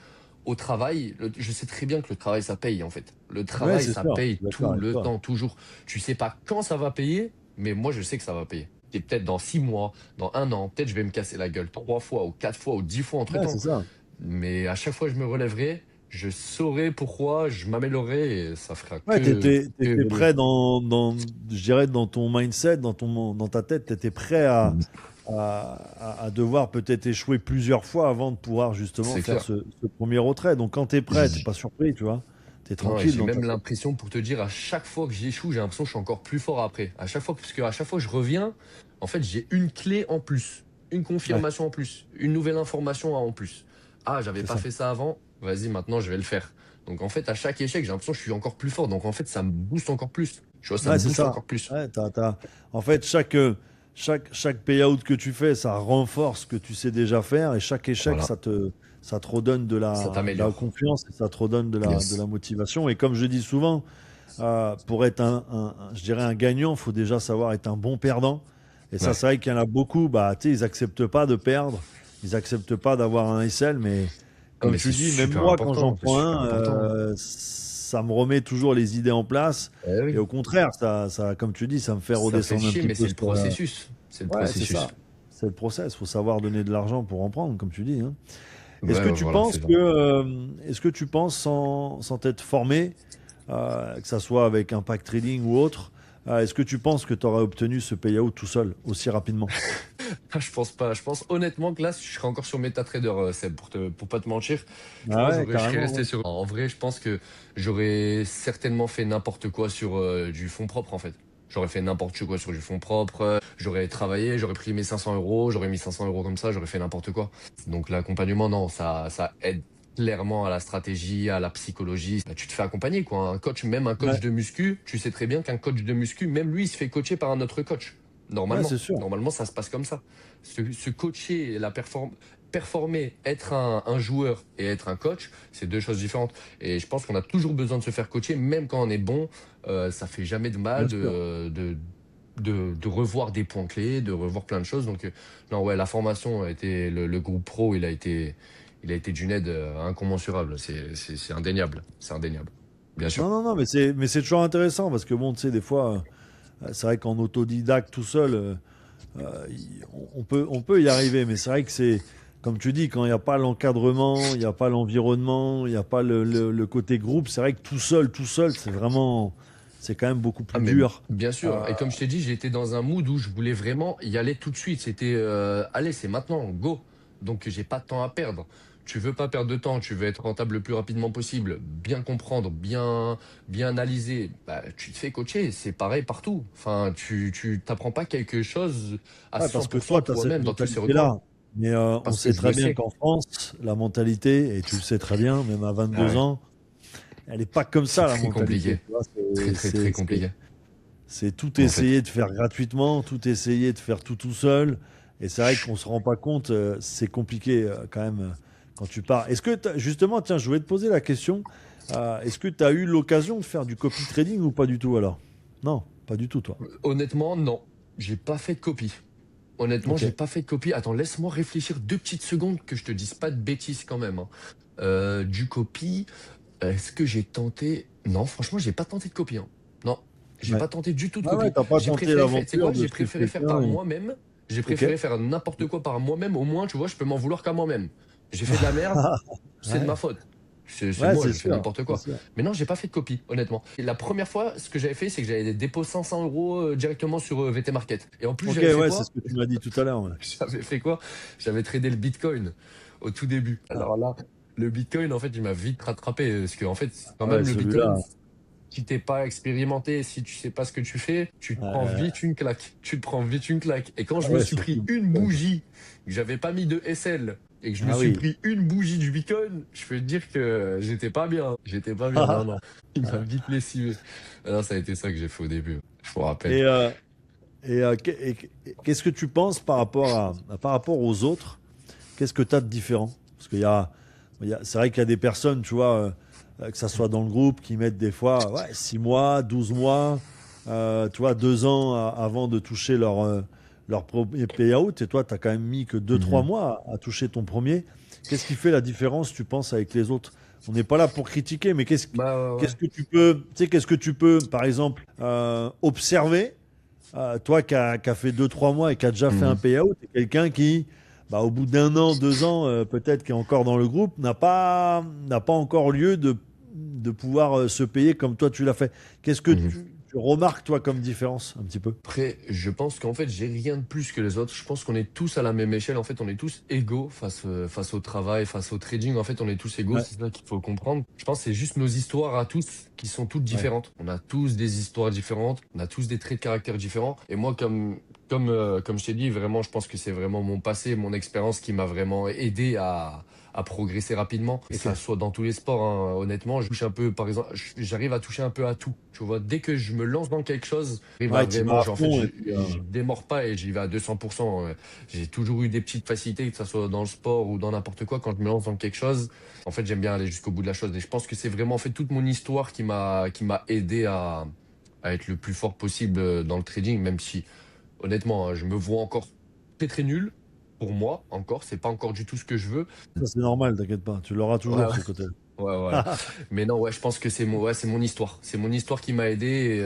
au travail. Je sais très bien que le travail, ça paye, en fait. Le Ouais, travail, c'est ça sûr. Je paye suis d'accord tout avec le toi. temps, toujours. Tu sais pas quand ça va payer, mais moi, je sais que ça va payer. Et peut-être dans 6 mois, dans un an, peut-être je vais me casser la gueule 3 fois ou 4 fois ou 10 fois Ouais, c'est entre-temps. ça. Mais à chaque fois, je me relèverai, je saurai pourquoi, je m'améliorerai et ça fera Ouais, que t'étais évoluer. prêt je dirais, dans ton mindset, dans ta tête, t'étais prêt à devoir peut-être échouer plusieurs fois avant de pouvoir justement C'est faire clair. ce premier retrait. Donc quand t'es prêt, t'es pas surpris, tu vois. T'es Non, et tranquille j'ai dans ta même tête. l'impression, pour te dire, à chaque fois que j'échoue, j'ai l'impression que je suis encore plus fort après. À chaque fois, parce que à chaque fois que je reviens, en fait, j'ai une clé en plus, une Ouais, confirmation en plus, une nouvelle information en plus. Ah, j'avais c'est pas ça. fait ça avant, vas-y, maintenant je vais le faire. Donc en fait, à chaque échec, j'ai l'impression que je suis encore plus fort. Donc en fait, ça me booste encore plus. Tu vois, ça Ouais, me c'est booste ça. encore plus. Ouais, En fait, chaque payout que tu fais, ça renforce ce que tu sais déjà faire et chaque échec, Voilà, ça te redonne ça de la t'améliore. confiance et ça te redonne de la Yes. motivation. Et comme je dis souvent, pour être je dirais un gagnant, il faut déjà savoir être un bon perdant. Et ça, Ouais. c'est vrai qu'il y en a beaucoup, bah, tu sais, ils acceptent pas de perdre, ils acceptent pas d'avoir un SL, mais Non, comme mais tu c'est dis, même super moi, quand j'en important, c'est prends super un, important. ça me remet toujours les idées en place. Eh Et oui. au contraire, comme tu dis, ça me fait Ça fait redescendre un chier, petit mais peu. c'est le processus. C'est le Ouais, c'est processus. ça. C'est le process. Il faut savoir donner de l'argent pour en prendre, comme tu dis, hein. Ouais, ouais, voilà, c'est ça. Est-ce que tu penses, sans t'être formé, que ça soit avec Impact Trading ou autre, est-ce que tu penses que tu aurais obtenu ce payout tout seul, aussi rapidement? Ah, je pense pas. Je pense honnêtement que là, je serais encore sur MetaTrader, Seb, pour pas te mentir. Je Ah pense que ouais, je serais carrément, resté ouais. sur. En vrai, je pense que j'aurais certainement fait n'importe quoi sur du fonds propre, en fait. J'aurais fait n'importe quoi sur du fonds propre. J'aurais travaillé, j'aurais pris mes 500 euros, j'aurais mis 500 euros comme ça, j'aurais fait n'importe quoi. Donc l'accompagnement, non, ça aide clairement à la stratégie, à la psychologie. Bah, tu te fais accompagner, quoi. Un coach, même un coach Ouais, de muscu, tu sais très bien qu'un coach de muscu, même lui, il se fait coacher par un autre coach. ouais, Normalement. c'est sûr. Normalement, ça se passe comme ça. Se coacher, performer, être un joueur et être un coach, c'est deux choses différentes. Et je pense qu'on a toujours besoin de se faire coacher, même quand on est bon. Ça fait jamais de Bien mal sûr. de revoir des points clés, de revoir plein de choses. Donc, non, ouais, la formation a été, le groupe pro, il a été d'une aide incommensurable. C'est indéniable. C'est indéniable. bien Non, sûr. non, non, mais c'est toujours intéressant parce que bon, tu sais, des fois, c'est vrai qu'en autodidacte tout seul, on peut y arriver, mais c'est vrai que c'est, comme tu dis, quand il n'y a pas l'encadrement, il n'y a pas l'environnement, il n'y a pas le côté groupe, c'est vrai que tout seul, c'est quand même beaucoup Ah plus mais dur. bien Euh, sûr. Et comme je t'ai dit, j'étais dans un mood où je voulais vraiment y aller tout de suite. C'était allez, c'est maintenant, go. Donc j'ai pas de temps à perdre. Tu veux pas perdre de temps, tu veux être rentable le plus rapidement possible, bien comprendre, bien analyser. Bah, tu te fais coacher, c'est pareil partout. Enfin, tu t'apprends pas quelque chose à ouais, parce que toi, 100% tu as cette toi-même dans tous ces recoins. mentalité-là. Mais on Parce que sait je le très bien sais. qu'en France, la mentalité, et tu le sais très bien, même à Ah 22 ouais. ans, elle n'est pas comme C'est ça, la très mentalité. compliqué. Tu vois, Très très très compliqué. c'est tout En fait. essayer de faire gratuitement, tout essayer de faire tout seul. Et c'est vrai qu'on se rend pas compte, c'est compliqué quand même quand tu pars. Justement, tiens, je voulais te poser la question, est-ce que tu as eu l'occasion de faire du copy trading ou pas du tout alors? Non, pas du tout toi. Honnêtement, non. J'ai pas fait de copie. Honnêtement, Ok. j'ai pas fait de copie. Attends, laisse-moi réfléchir 2 petites secondes que je te dise pas de bêtises quand même, hein. Du copie, est-ce que j'ai tenté? Non, franchement, j'ai pas tenté de copie, hein. Non, j'ai Ouais. pas tenté du tout de Ah ouais, copie. t'as pas J'ai tenté préféré faire, tu sais quoi? l'aventure de J'ai ce que préféré faire quelqu'un. par moi-même. J'ai Ok. préféré faire n'importe quoi par moi-même. Au moins, tu vois, je peux m'en vouloir qu'à moi-même. J'ai fait de la merde, c'est de Ouais, ma faute. C'est ouais, moi, c'est j'ai fait sûr, n'importe c'est quoi. sûr. Mais non, j'ai pas fait de copie, honnêtement. Et la première fois, ce que j'avais fait, c'est que j'avais déposé 500 euros directement sur VT Market. Et en plus, Ok, j'avais fait ouais, c'est ce quoi? que tu m'as dit tout à l'heure. Ouais. J'avais fait quoi? J'avais tradé le Bitcoin au tout début. Ah, Alors là, le Bitcoin, en fait, il m'a vite rattrapé. Parce que, en fait, quand ouais, même, le Bitcoin, celui-là. si t'es pas expérimenté, si tu sais pas ce que tu fais, tu te prends euh, vite une claque. Tu te prends vite une claque. Et quand ah je me ouais, suis pris surtout. une bougie, que j'avais pas mis de SL, et que je me Ah suis oui. pris une bougie du Bitcoin, je peux te dire que j'étais pas bien. J'étais pas bien, non, non. Il m'a vite lessivé. Alors, ça a été ça que j'ai fait au début. Je me rappelle. Et, qu'est-ce que tu penses par rapport aux autres? Qu'est-ce que tu as de différent? Parce c'est vrai qu'il y a des personnes, tu vois, que ça soit dans le groupe, qui mettent des fois ouais, 6 mois, 12 mois, tu vois, 2 ans avant de toucher leur premier payout. Et toi, tu n'as quand même mis que 2 3 mois à toucher ton premier. Qu'est-ce qui fait la différence, tu penses, avec les autres? On n'est pas là pour critiquer, mais qu'est-ce, Bah, ouais, qu'est-ce que tu peux, tu sais, qu'est-ce que tu peux, par exemple, observer toi qui a fait 2 3 mois et qui a déjà fait un ouais. payout, et quelqu'un qui, bah, au bout d'un an, 2 ans, peut-être qui est encore dans le groupe, n'a pas encore lieu de pouvoir se payer comme toi tu l'as fait. Qu'est-ce que Mhm. tu remarques, toi, comme différence, un petit peu? Après, je pense qu'en fait, j'ai rien de plus que les autres. Je pense qu'on est tous à la même échelle. En fait, on est tous égaux face au travail, face au trading. En fait, on est tous égaux. Ouais, C'est ça qu'il faut comprendre. Je pense que c'est juste nos histoires à tous qui sont toutes ouais. différentes. On a tous des histoires différentes. On a tous des traits de caractère différents. Et moi, comme je t'ai dit, vraiment, je pense que c'est vraiment mon passé, mon expérience qui m'a vraiment aidé à progresser rapidement. Et Ok. ça soit dans tous les sports, hein. Honnêtement, je touche un peu, par exemple, j'arrive à toucher un peu à tout. Tu vois, dès que je me lance dans quelque chose, j'arrive à Ouais, tu vas vraiment, à en fait, fond je, et puis, je démords pas et j'y vais à 200%. J'ai toujours eu des petites facilités, que ce soit dans le sport ou dans n'importe quoi. Quand je me lance dans quelque chose, en fait, j'aime bien aller jusqu'au bout de la chose. Et je pense que c'est vraiment, en fait, toute mon histoire qui m'a aidé à être le plus fort possible dans le trading, même si, honnêtement, hein, je me vois encore très très nul. Pour moi, encore, c'est pas encore du tout ce que je veux. ça c'est normal, t'inquiète pas, tu l'auras Ouais, toujours ce côté. ouais, voilà. Mais non, ouais, je pense que c'est mon histoire. C'est mon histoire qui m'a aidé.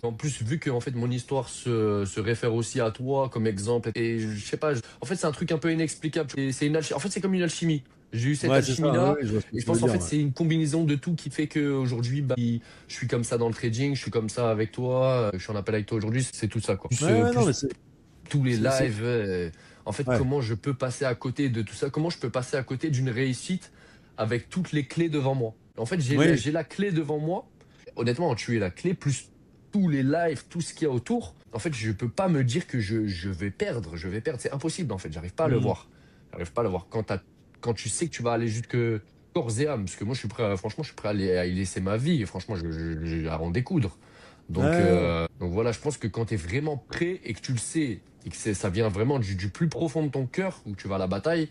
En plus, vu que en fait mon histoire se réfère aussi à toi comme exemple, et je sais pas, en fait c'est un truc un peu inexplicable. En fait c'est comme une alchimie. J'ai eu cette Ouais, c'est ça, ouais, alchimie-là, ouais, je vois ce que et je tu veux pense en dire. fait Ouais, c'est une combinaison de tout qui fait que aujourd'hui, bah, je suis comme ça dans le trading, je suis comme ça avec toi, je suis en appel avec toi aujourd'hui, c'est tout ça quoi. Plus, ouais, ouais, non, mais plus tous les c'est- lives, en fait ouais. comment je peux passer à côté de tout ça, comment je peux passer à côté d'une réussite avec toutes les clés devant moi. En fait Oui, j'ai la clé devant moi. Honnêtement, tu es la clé plus tous les lives, tout ce qu'il y a autour. En fait, je peux pas me dire que je vais perdre. Je vais perdre. C'est impossible, en fait. J'arrive pas à le hmm. voir. J'arrive pas à le voir. Quand tu sais que tu vas aller jusque corps et âme, parce que moi, franchement, je suis prêt à y laisser ma vie. Et franchement, à en découdre. Donc, Ouais, donc voilà, je pense que quand tu es vraiment prêt et que tu le sais, et que ça vient vraiment du plus profond de ton cœur, où tu vas à la bataille,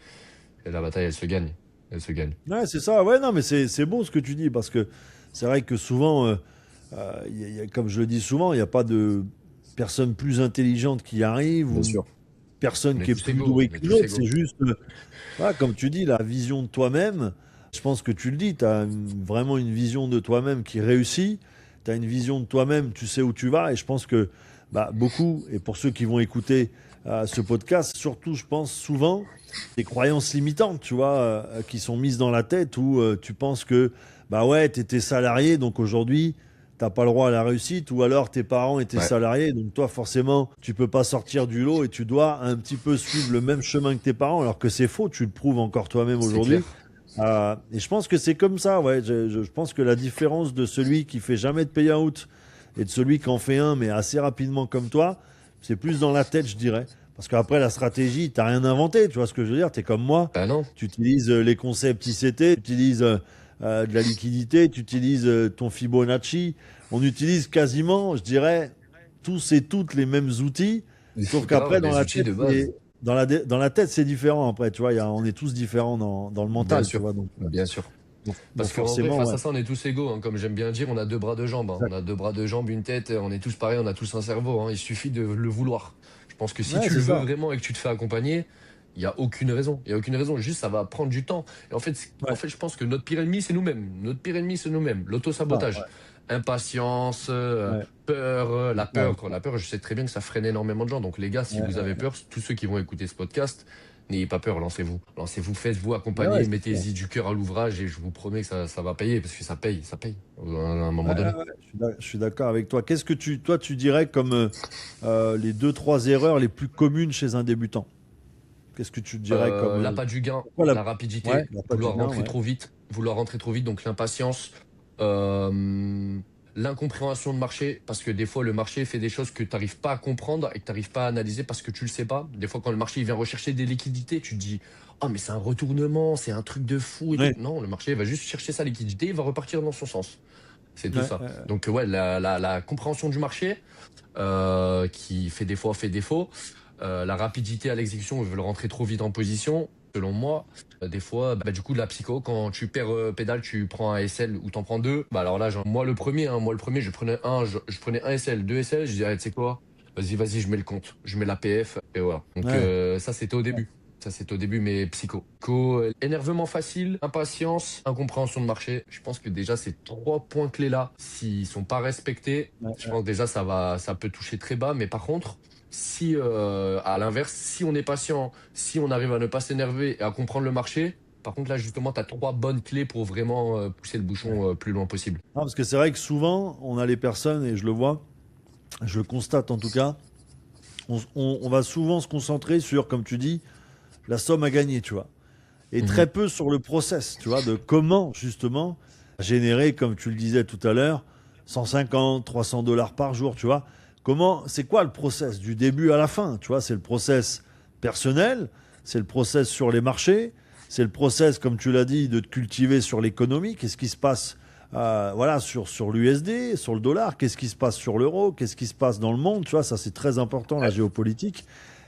et la bataille, elle se gagne. Elle se gagne. ouais, c'est ça. Ouais, non, mais c'est bon ce que tu dis parce que c'est vrai que souvent, comme je le dis souvent, il n'y a pas de personne plus intelligente qui arrive Bien ou sûr. personne On est qui est tous plus égaux. doué On est qu'une tous autre. C'est égaux. juste, voilà, comme tu dis, la vision de toi-même. Je pense que tu le dis, tu as vraiment une vision de toi-même qui réussit. Tu as une vision de toi-même, tu sais où tu vas. Et je pense que beaucoup, et pour ceux qui vont écouter ce podcast, surtout, je pense souvent, des croyances limitantes, tu vois, qui sont mises dans la tête où tu penses que, bah ouais, tu étais salarié, donc aujourd'hui, t'as pas le droit à la réussite, ou alors tes parents étaient Ouais, salariés, donc toi, forcément, tu peux pas sortir du lot et tu dois un petit peu suivre le même chemin que tes parents, alors que c'est faux, tu le prouves encore toi-même c'est aujourd'hui. clair. Et je pense que c'est comme ça, ouais. Je pense que la différence de celui qui fait jamais de payout et de celui qui en fait un, mais assez rapidement comme toi, c'est plus dans la tête, je dirais. Parce qu'après, la stratégie, t'as rien inventé, tu vois ce que je veux dire? T'es comme moi, Bah non, tu utilises les concepts ICT, tu utilises de la liquidité, tu utilises ton Fibonacci. On utilise quasiment, je dirais, tous et toutes les mêmes outils, sauf grave, qu'après, dans les la outils tête, de base. dans la tête, c'est différent. Après, tu vois, on est tous différents dans le Bien mental, tu sûr, vois. bien sûr. Donc Parce qu'en vrai, forcément, face ouais. à ça, on est tous égaux, hein. Comme j'aime bien dire, on a deux bras, deux jambes, hein. On Exact. a deux bras, deux jambes, une tête, on est tous pareils, on a tous un cerveau, hein. Il suffit de le vouloir. Je pense que si Ouais, tu c'est le veux ça. vraiment et que tu te fais accompagner, il n'y a aucune raison. Il n'y a aucune raison. Juste, ça va prendre du temps. Et en Ouais, fait, je pense que notre pire ennemi, c'est nous-mêmes. Notre pire ennemi, c'est nous-mêmes. c'est ça. Ouais, L'autosabotage. Impatience, ouais, peur, c'est la ça, peur. ouais. La peur, je sais très bien que ça freine énormément de gens. Donc, les gars, si Ouais, vous avez ouais, peur, tous ceux qui vont écouter ce podcast, n'ayez pas peur, lancez-vous. Lancez-vous, faites-vous ouais, accompagner, ouais, c'est ça. mettez-y du cœur à l'ouvrage et je vous promets que ça va payer parce que ça paye à un Ouais, moment ouais, donné. ouais, je suis d'accord avec toi. Qu'est-ce que toi, tu dirais comme les deux, trois erreurs les plus communes chez un débutant? Qu'est-ce que tu dirais comme L'appât du gain, pourquoi la ouais, rapidité, la pas du gain, ouais. vouloir rentrer trop vite, donc l'impatience, euh, l'incompréhension de marché, parce que des fois le marché fait des choses que tu n'arrives pas à comprendre et que tu n'arrives pas à analyser parce que tu le sais pas. Des fois quand le marché il vient rechercher des liquidités, tu te dis ah mais c'est un retournement, c'est un truc de fou et tout. Ouais, Non, le marché il va juste chercher sa liquidité, il va repartir dans son sens. C'est tout ouais, ça. ouais, Donc ouais, la compréhension du marché qui fait défaut. La rapidité à l'exécution, ils veulent rentrer trop vite en position. Selon moi, des fois, du coup, de la psycho, quand tu perds pédale, tu prends un SL ou t'en prends deux. Bah alors là, moi le premier, je prenais un SL, deux SL, je disais, ah, tu sais quoi, vas-y, je mets le compte, je mets la PF et voilà. Donc ouais, ça, c'était au début. Ça, c'était au début, mais énervement facile, impatience, incompréhension de marché. Je pense que déjà, ces trois points clés-là, s'ils sont pas respectés, ouais, je ouais. pense déjà ça peut toucher très bas. Mais par contre, si à l'inverse, si on est patient, si on arrive à ne pas s'énerver et à comprendre le marché, par contre là justement, tu as trois bonnes clés pour vraiment pousser le Ouais. bouchon plus loin possible. Non, parce que c'est vrai que souvent, on a les personnes, et je le vois, je le constate en tout cas, on va souvent se concentrer sur, comme tu dis, la somme à gagner, tu vois. Et très Mhm. peu sur le process, tu vois, de comment justement générer, comme tu le disais tout à l'heure, 150, 300 dollars par jour, tu vois. C'est quoi le process du début à la fin, tu vois? C'est le process personnel, c'est le process sur les marchés, c'est le process, comme tu l'as dit, de te cultiver sur l'économie. Qu'est-ce qui se passe, voilà, sur l'USD, sur le dollar? Qu'est-ce qui se passe sur l'euro? Qu'est-ce qui se passe dans le monde? Tu vois, ça c'est très important, la Ouais, géopolitique.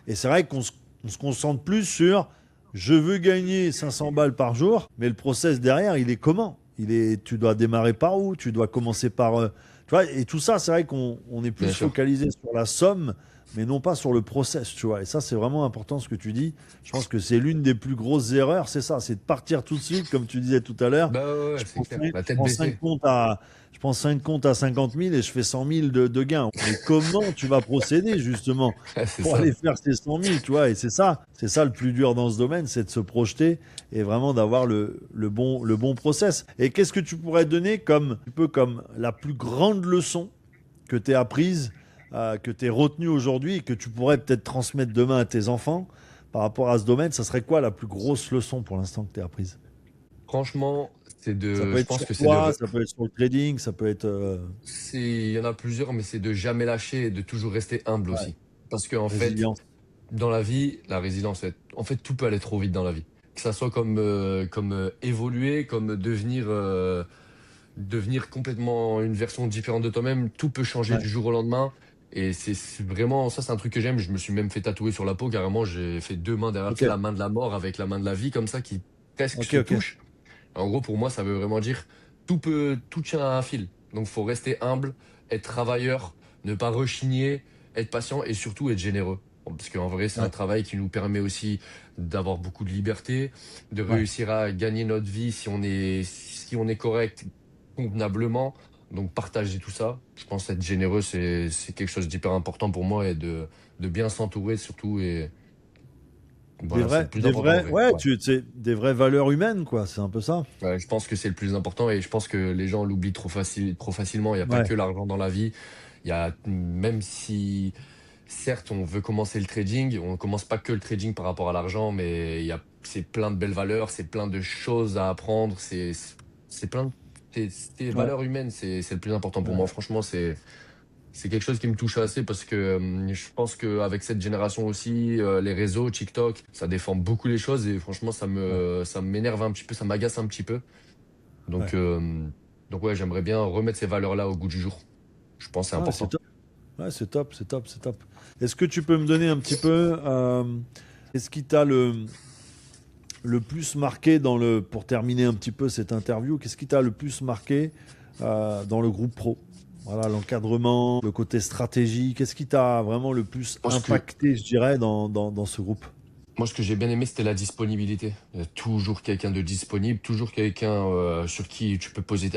Et c'est vrai on se concentre plus sur je veux gagner 500 balles par jour, mais le process derrière, il est comment? Tu dois démarrer par où? Tu dois commencer par, tu vois, et tout ça, c'est vrai qu'on est plus bien sûr. focalisé sur la somme, mais non pas sur le process, tu vois. Et ça, c'est vraiment important ce que tu dis. Je pense que c'est l'une des plus grosses erreurs, c'est ça, c'est de partir tout de suite, comme tu disais tout à l'heure. Bah ouais, Je ouais, c'est prends clair. 5, La je tête prends 5 baissée. comptes à, je prends 5 comptes à 50 000 et je fais 100 000 de gains. Mais comment tu vas procéder justement C'est pour ça. aller faire ces 100 000, tu vois? Et c'est ça le plus dur dans ce domaine, c'est de se projeter et vraiment d'avoir le bon process. Et qu'est-ce que tu pourrais donner comme, un peu comme la plus grande leçon que tu as apprise, que tu as retenue aujourd'hui et que tu pourrais peut-être transmettre demain à tes enfants par rapport à ce domaine? Ça serait quoi la plus grosse leçon pour l'instant que tu as apprise? Franchement, Ça peut je être pense sur que toi, ça peut être sur le trading, ça peut être... il y en a plusieurs, mais c'est de jamais lâcher et de toujours rester humble ouais, aussi. Parce que en fait, résilience. dans la vie, la résilience, en fait, tout peut aller trop vite dans la vie. Que ça soit comme évoluer, comme devenir complètement une version différente de toi-même, tout peut changer Ouais. du jour au lendemain. Et c'est vraiment, ça c'est un truc que j'aime. Je me suis même fait tatouer sur la peau, carrément. J'ai fait deux mains derrière, tu Ok, sais, la main de la mort avec la main de la vie, comme ça, qui presque ok, se ok. touchent. En gros, pour moi, ça veut vraiment dire tout tient à un fil. Donc, faut rester humble, être travailleur, ne pas rechigner, être patient et surtout être généreux. Parce qu'en vrai, c'est un travail qui nous permet aussi d'avoir beaucoup de liberté, de réussir à gagner notre vie si on est correct convenablement. Donc partager tout ça, je pense être généreux, c'est quelque chose d'hyper important pour moi et de bien s'entourer surtout. Et voilà, c'est le plus important en vrai. Ouais, des vraies valeurs humaines, quoi. C'est un peu ça. Ouais, je pense que c'est le plus important et je pense que les gens l'oublient trop facilement. Il n'y a pas Ouais. que l'argent dans la vie. Même si, certes, on veut commencer le trading, on ne commence pas que le trading par rapport à l'argent, mais c'est plein de belles valeurs, c'est plein de choses à apprendre, c'est plein de, c'est Ouais. valeurs humaines, c'est le plus important pour Ouais. moi. Franchement, c'est quelque chose qui me touche assez parce que je pense qu'avec cette génération aussi, les réseaux, TikTok, ça défend beaucoup les choses et franchement, Ouais. ça m'énerve un petit peu, ça m'agace un petit peu. Donc, Ouais. euh, donc ouais, j'aimerais bien remettre ces valeurs-là au goût du jour. Je pense que c'est Ouais, c'est important. top. Ouais, c'est top, c'est top, c'est top. Est-ce que tu peux me donner un petit peu, est-ce qui t'a le plus marqué pour terminer un petit peu cette interview, qu'est-ce qui t'a le plus marqué dans le groupe pro? Voilà, l'encadrement, le côté stratégie, qu'est-ce qui t'a vraiment le plus Moi, ce que, impacté, je dirais, dans ce groupe? Moi, ce que j'ai bien aimé, c'était la disponibilité. Il y a toujours quelqu'un de disponible, toujours quelqu'un à qui tu peux poser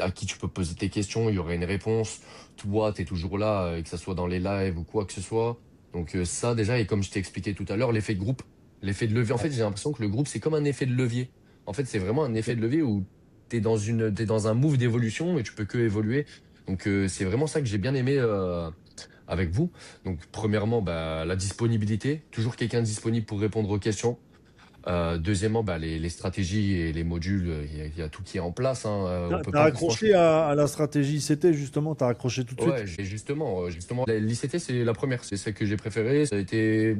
tes questions, il y aurait une réponse. Toi, tu es toujours là, que ce soit dans les lives ou quoi que ce soit. Donc ça déjà, et comme je t'ai expliqué tout à l'heure, l'effet de groupe, l'effet de levier. En Ouais. fait, j'ai l'impression que le groupe, c'est comme un effet de levier. En fait, c'est vraiment un effet de levier où t'es dans un move d'évolution et tu peux que évoluer. Donc c'est vraiment ça que j'ai bien aimé avec vous. Donc, premièrement, bah, la disponibilité, toujours quelqu'un disponible pour répondre aux questions. Deuxièmement, bah, les stratégies et les modules, il y a tout qui est en place, hein. On peut T'as pas, franchement. accroché à la stratégie CT, justement, t'as accroché tout de Ouais, suite? justement, l'ICT, c'est la première, c'est celle que j'ai préférée. Ça a été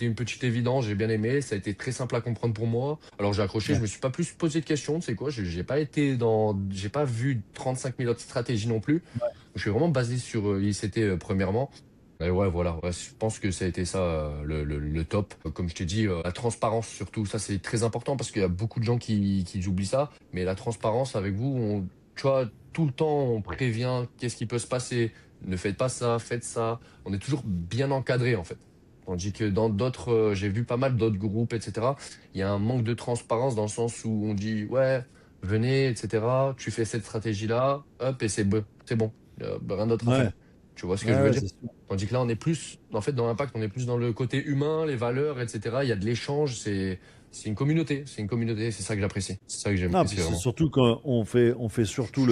une petite évidence, j'ai bien aimé, ça a été très simple à comprendre pour moi. Alors j'ai accroché, je Ouais. me suis pas plus posé de questions, tu sais quoi, j'ai pas vu 35 000 autres stratégies non plus. Je suis vraiment basé sur l'ICT premièrement. Et ouais, voilà, ouais, je pense que ça a été ça le top. Comme je t'ai dit, la transparence surtout, ça c'est très important parce qu'il y a beaucoup de gens qui oublient ça. Mais la transparence avec vous, tu vois, tout le temps on prévient qu'est-ce qui peut se passer. Ne faites pas ça, faites ça. On est toujours bien encadré en fait. Tandis que dans d'autres, j'ai vu pas mal d'autres groupes, etc. Il y a un manque de transparence dans le sens où on dit ouais, venez, etc. Tu fais cette stratégie-là, hop, et c'est bon. Rien d'autre à Ouais. faire. Tu vois ce que je Ouais, veux ouais, dire? c'est sûr. Tandis que là, on est plus, en fait, dans l'impact, on est plus dans le côté humain, les valeurs, etc. Il y a de l'échange, c'est une communauté, c'est ça que j'apprécie. C'est ça que Non, puis j'apprécie c'est vraiment. surtout quand on fait surtout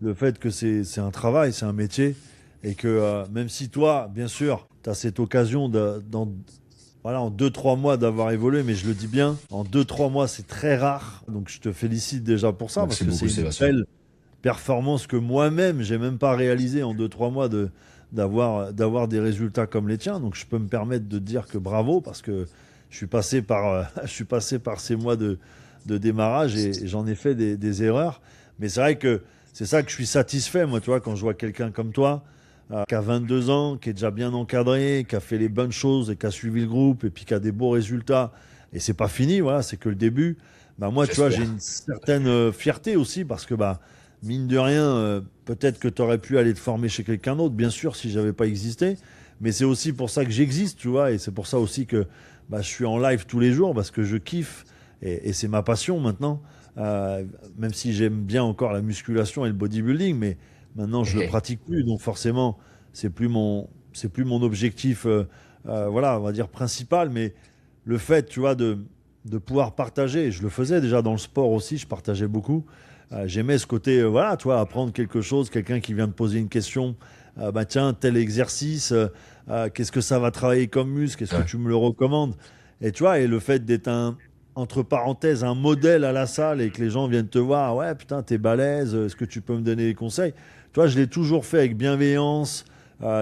le fait que c'est un travail, c'est un métier, et que même si toi, bien sûr, tu as cette occasion voilà, en 2 3 mois d'avoir évolué, mais je le dis bien, en 2 3 mois, c'est très rare. Donc je te félicite déjà pour ça, parce Merci que c'est beaucoup, une Sébastien. belle performance que moi-même, j'ai même pas réalisé en 2 3 mois d'avoir des résultats comme les tiens. Donc je peux me permettre de te dire que bravo, parce que je suis passé je suis passé par ces mois de démarrage et j'en ai fait des erreurs. Mais c'est vrai que c'est ça que je suis satisfait, moi, tu vois, quand je vois quelqu'un comme toi, qui a 22 ans, qui est déjà bien encadré, qui a fait les bonnes choses et qui a suivi le groupe et puis qui a des beaux résultats. Et c'est pas fini, voilà, c'est que le début. Bah moi, tu vois, j'ai J'espère. une certaine fierté aussi parce que bah mine de rien, peut-être que tu aurais pu aller te former chez quelqu'un d'autre, bien sûr, si j'avais pas existé. Mais c'est aussi pour ça que j'existe, tu vois, et c'est pour ça aussi que bah, je suis en live tous les jours parce que je kiffe et c'est ma passion maintenant. Même si j'aime bien encore la musculation et le bodybuilding, mais maintenant je le pratique plus, donc forcément c'est plus mon objectif, voilà, on va dire principal. Mais le fait, tu vois, de pouvoir partager, et je le faisais déjà dans le sport aussi, je partageais beaucoup. J'aimais ce côté, voilà, tu vois, apprendre quelque chose, quelqu'un qui vient te poser une question, bah tiens, tel exercice, qu'est-ce que ça va travailler comme muscle, est-ce que Ouais. tu me le recommandes? Et tu vois, et le fait d'être entre parenthèses, un modèle à la salle et que les gens viennent te voir, ouais, putain, t'es balèze, est-ce que tu peux me donner des conseils? Tu vois, je l'ai toujours fait avec bienveillance,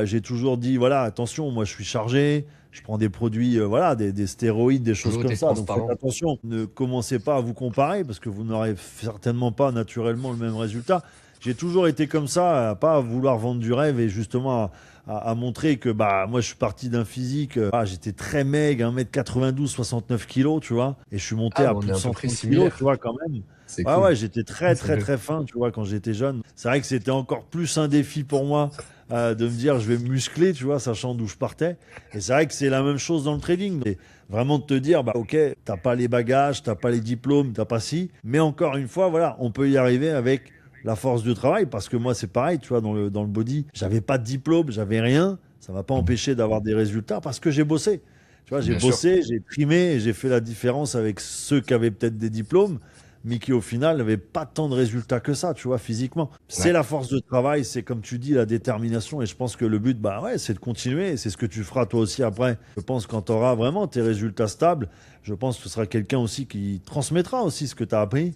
j'ai toujours dit, voilà, attention, moi je suis chargé, je prends des produits, voilà, des stéroïdes, des choses Toujours comme été ça. Donc faites transparent. attention. Ne commencez pas à vous comparer parce que vous n'aurez certainement pas naturellement le même résultat. J'ai toujours été comme ça, à pas vouloir vendre du rêve et justement à montrer que bah moi je suis parti d'un physique, j'étais très maigre, 1m92, 69 kilos, tu vois, et je suis monté Ah, à mais on plus est de à peu près 130 kilos, tu similaires. vois, quand même. C'est Ouais, cool. ouais, j'étais très, Ça très, fait- très fin, tu vois, quand j'étais jeune. C'est vrai que c'était encore plus un défi pour moi de me dire je vais me muscler, tu vois, sachant d'où je partais. Et c'est vrai que c'est la même chose dans le trading. Et vraiment de te dire, bah ok, t'as pas les bagages, t'as pas les diplômes, t'as pas ci, mais encore une fois, voilà, on peut y arriver avec la force du travail, parce que moi c'est pareil, tu vois, dans le body, j'avais pas de diplôme, j'avais rien, ça m'a pas empêché d'avoir des résultats parce que j'ai bossé. Tu vois, j'ai Bien sûr. bossé, j'ai trimé et j'ai fait la différence avec ceux qui avaient peut-être des diplômes, mais qui au final n'avaient pas tant de résultats que ça, tu vois, physiquement. C'est Ouais, la force de travail, c'est comme tu dis, la détermination, et je pense que le but, bah ouais, c'est de continuer, et c'est ce que tu feras toi aussi après. Je pense quand tu auras vraiment tes résultats stables, je pense que tu seras quelqu'un aussi qui transmettra aussi ce que tu as appris,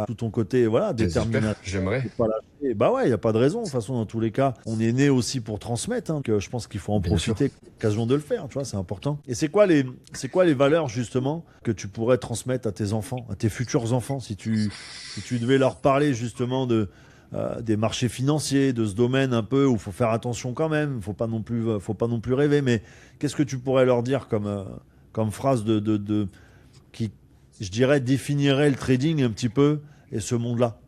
tout ton côté, voilà, j'espère, détermination. j'aimerais. Faut pas lâcher. Bah ouais, il n'y a pas de raison. De toute façon, dans tous les cas, on est né aussi pour transmettre, hein, que je pense qu'il faut en Bien sûr. profiter, l'occasion de le faire, tu vois, c'est important. Et c'est quoi les valeurs, justement, que tu pourrais transmettre à tes enfants, à tes futurs enfants, si tu devais leur parler, justement, des marchés financiers, de ce domaine un peu où il faut faire attention quand même, faut pas non plus rêver, mais qu'est-ce que tu pourrais leur dire comme phrase qui, je dirais, définirait le trading un petit peu et ce monde-là?